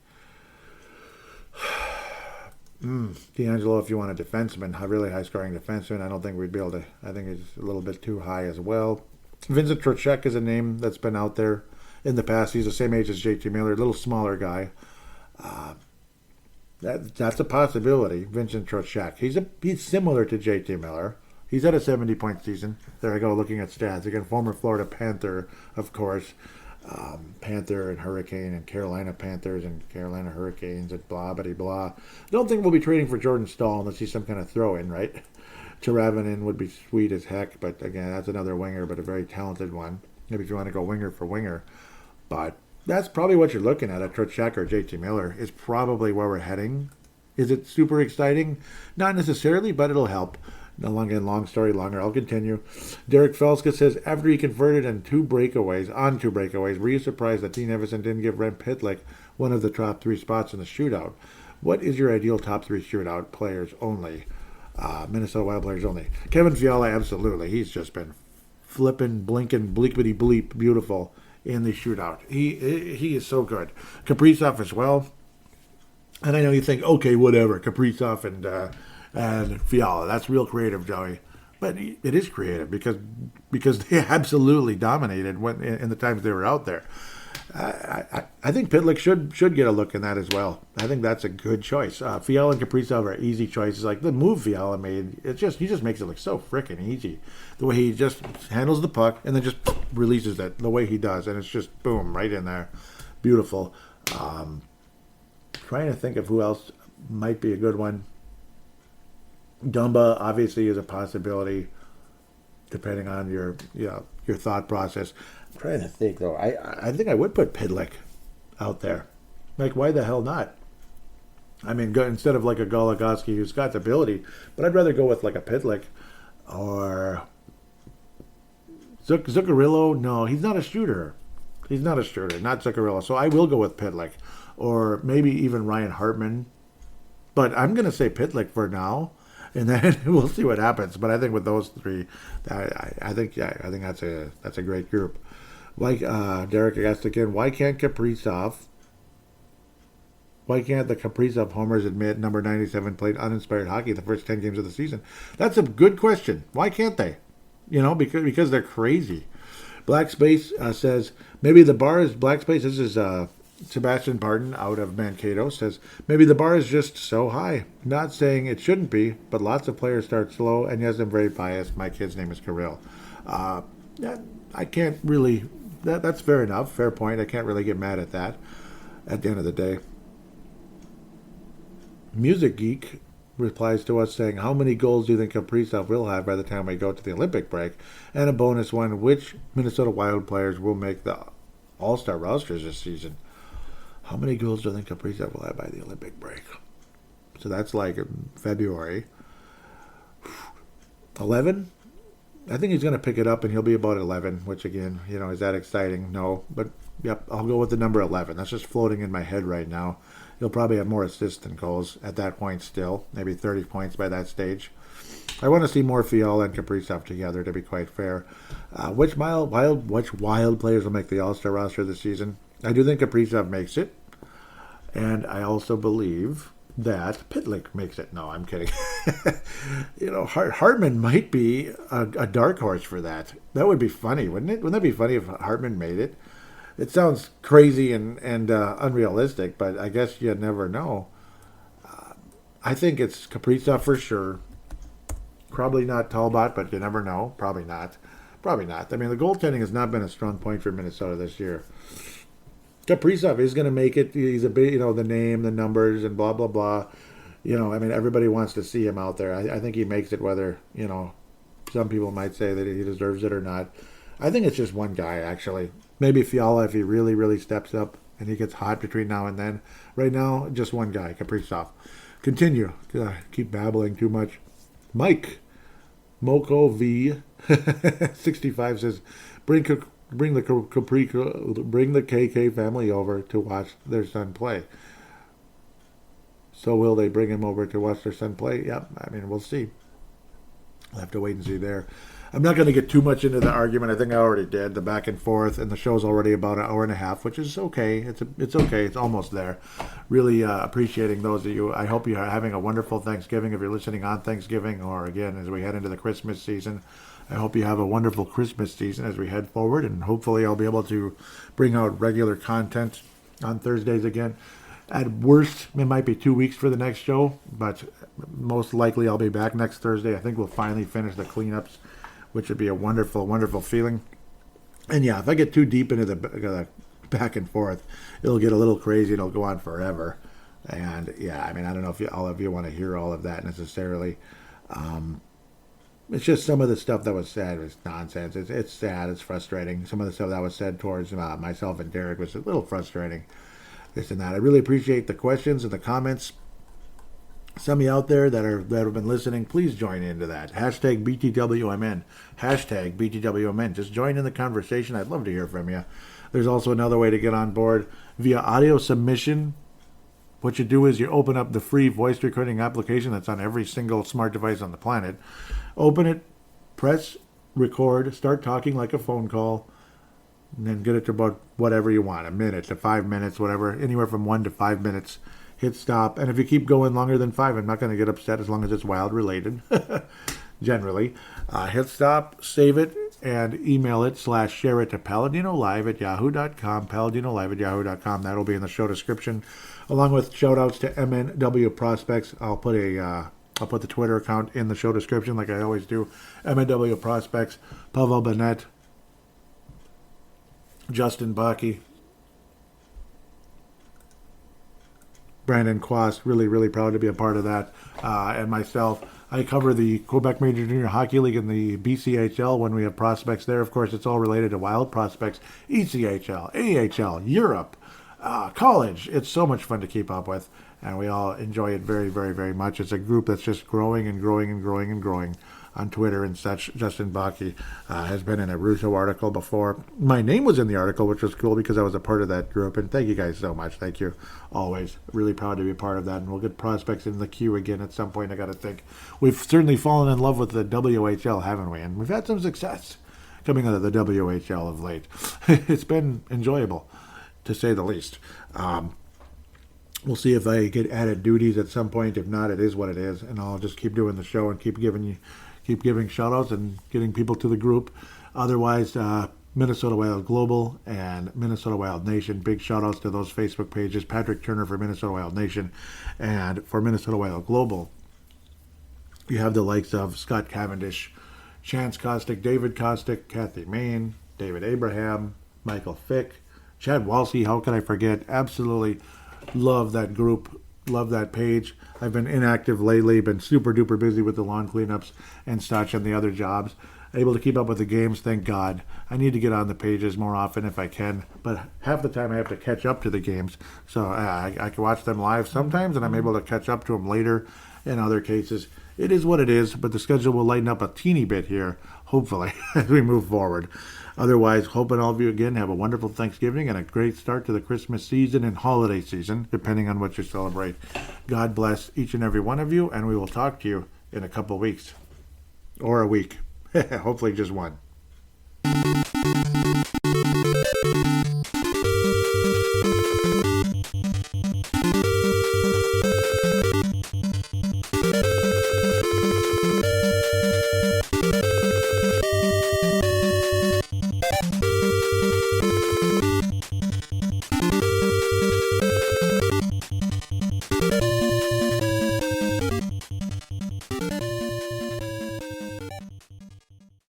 D'Angelo, if you want a defenseman, a really high scoring defenseman, I don't think we'd be able to. I think he's a little bit too high as well. Vincent Trocheck is a name that's been out there in the past. He's the same age as JT Miller, a little smaller guy. That's a possibility. Vincent Trocheck. He's similar to JT Miller. He's had a 70-point season. There I go, looking at stats. Again, former Florida Panther, of course. Panther and Hurricane and Carolina Panthers and Carolina Hurricanes and blah, blah, blah. I don't think we'll be trading for Jordan Staal unless he's some kind of throw-in, right? Teravainen would be sweet as heck, but again, that's another winger, but a very talented one. Maybe if you want to go winger for winger. But that's probably what you're looking at Trocheck or JT Miller is probably where we're heading. Is it super exciting? Not necessarily, but it'll help. Long story longer. I'll continue. Derek Felska says, after he converted on two breakaways, were you surprised that Dean Evason didn't give Rem Pitlick one of the top 3 spots in the shootout? What is your ideal top 3 shootout players only? Minnesota Wild players only. Kevin Fiala, absolutely. He's just been flipping, blinking, bleepity bleep, beautiful in the shootout. He is so good. Kaprizov as well. And I know you think, okay, whatever, Kaprizov and Fiala. That's real creative, Joey. But it is creative because they absolutely dominated in the times they were out there. I think Pitlick should get a look in that as well. I think that's a good choice. Fiala and Kaprizov are easy choices. Like the move Fiala made, he just makes it look so freaking easy. The way he just handles the puck and then just releases it the way he does, and it's just boom right in there, beautiful. Trying to think of who else might be a good one. Dumba obviously is a possibility, depending on your thought process. I'm trying to think though. I think I would put Pitlick out there. Like, why the hell not? I mean, instead of like a Goligoski who's got the ability, but I'd rather go with like a Pitlick or Zuccarello. No, he's not a shooter. Not Zuccarello. So I will go with Pitlick, or maybe even Ryan Hartman. But I'm gonna say Pitlick for now. And then we'll see what happens. But I think with those 3, I think that's a great group. Like Derek asked again, why can't the Kaprizov homers admit number 97 played uninspired hockey the first 10 games of the season? That's a good question. Why can't they? Because they're crazy. Black Space says maybe the bar is Black Space. This is Sebastian Barton out of Mankato says, maybe the bar is just so high. Not saying it shouldn't be, but lots of players start slow, and yes, I'm very biased. My kid's name is Kirill. I can't really, that's fair enough, fair point. I can't really get mad at that at the end of the day. Music Geek replies to us saying, how many goals do you think Kaprizov will have by the time we go to the Olympic break? And a bonus one, which Minnesota Wild players will make the All-Star rosters this season? How many goals do I think Kaprizov will have by the Olympic break? So that's like in February. 11? I think he's going to pick it up and he'll be about 11, which again, is that exciting? No. But, yep, I'll go with the number 11. That's just floating in my head right now. He'll probably have more assists than goals at that point still. Maybe 30 points by that stage. I want to see more Fiala and Kaprizov together, to be quite fair. Which wild players will make the All-Star roster this season? I do think Kaprizov makes it. And I also believe that Pitlick makes it. No, I'm kidding. Hartman might be a dark horse for that. That would be funny, wouldn't it? Wouldn't that be funny if Hartman made it? It sounds crazy and unrealistic, but I guess you never know. I think it's Kaprizov for sure. Probably not Talbot, but you never know. Probably not. Probably not. I mean, the goaltending has not been a strong point for Minnesota this year. Kaprizov is going to make it. He's a bit, the name, the numbers, and blah, blah, blah. Everybody wants to see him out there. I think he makes it whether, some people might say that he deserves it or not. I think it's just one guy, actually. Maybe Fiala if he really, really steps up and he gets hot between now and then. Right now, just one guy, Kaprizov. Continue. Keep babbling too much. Mike, Moko V, 65 says, bring the KK family over to watch their son play. So will they bring him over to watch their son play? Yep. We'll see. We'll have to wait and see there. I'm not going to get too much into the argument. I think I already did. The back and forth, and the show's already about an hour and a half, which is okay. It's okay. It's almost there. Really appreciating those of you. I hope you are having a wonderful Thanksgiving if you're listening on Thanksgiving, or again as we head into the Christmas season. I hope you have a wonderful Christmas season as we head forward, and hopefully I'll be able to bring out regular content on Thursdays again. At worst, it might be 2 weeks for the next show, but most likely I'll be back next Thursday. I think we'll finally finish the cleanups, which would be a wonderful, wonderful feeling. And yeah, if I get too deep into the back and forth, it'll get a little crazy and it'll go on forever. And yeah, I don't know if all of you want to hear all of that necessarily. It's just some of the stuff that was said was nonsense. It's sad. It's frustrating. Some of the stuff that was said towards myself and Derek was a little frustrating. This and that. I really appreciate the questions and the comments. Some of you out there that have been listening, please join into that. Hashtag BTWMN. Hashtag BTWMN. Just join in the conversation. I'd love to hear from you. There's also another way to get on board via audio submission. What you do is you open up the free voice recording application that's on every single smart device on the planet. Open it, press record, start talking like a phone call, and then get it to about whatever you want, a minute to 5 minutes, whatever, anywhere from 1 to 5 minutes. Hit stop, and if you keep going longer than 5, I'm not going to get upset as long as it's wild related, generally. Hit stop, save it, and email it / share it to paladinolive@yahoo.com, paladinolive@yahoo.com. That'll be in the show description, along with shout-outs to MNW Prospects. I'll put the Twitter account in the show description like I always do. MNW Prospects, Pavel Bennett, Justin Bakke, Brandon Quast, really, really proud to be a part of that, and myself. I cover the Quebec Major Junior Hockey League and the BCHL when we have prospects there. Of course, it's all related to wild prospects, ECHL, AHL, Europe, college. It's so much fun to keep up with, and we all enjoy it very, very, very much. It's a group that's just growing and growing and growing and growing on Twitter and such. Justin Bakke has been in a Russo article before. My name was in the article, which was cool because I was a part of that group. And thank you guys so much. Thank you. Always. Really proud to be a part of that. And we'll get prospects in the queue again at some point, I got to think. We've certainly fallen in love with the WHL, haven't we? And we've had some success coming out of the WHL of late. It's been enjoyable, to say the least. We'll see if I get added duties at some point. If not, it is what it is. And I'll just keep doing the show and keep giving shout-outs and getting people to the group. Otherwise, Minnesota Wild Global and Minnesota Wild Nation, big shout-outs to those Facebook pages. Patrick Turner for Minnesota Wild Nation, and for Minnesota Wild Global, you have the likes of Scott Cavendish, Chance Kostick, David Kostick, Kathy Main, David Abraham, Michael Fick, Chad Walsey, how could I forget? Absolutely love that group. Love that page. I've been inactive lately, been super duper busy with the lawn cleanups and such and the other jobs. Able to keep up with the games, thank God. I need to get on the pages more often if I can, but half the time I have to catch up to the games. So I can watch them live sometimes, and I'm able to catch up to them later in other cases. It is what it is, but the schedule will lighten up a teeny bit here, hopefully, as we move forward. Otherwise, hoping all of you again have a wonderful Thanksgiving and a great start to the Christmas season and holiday season, depending on what you celebrate. God bless each and every one of you, and we will talk to you in a couple weeks. Or a week. Hopefully just one.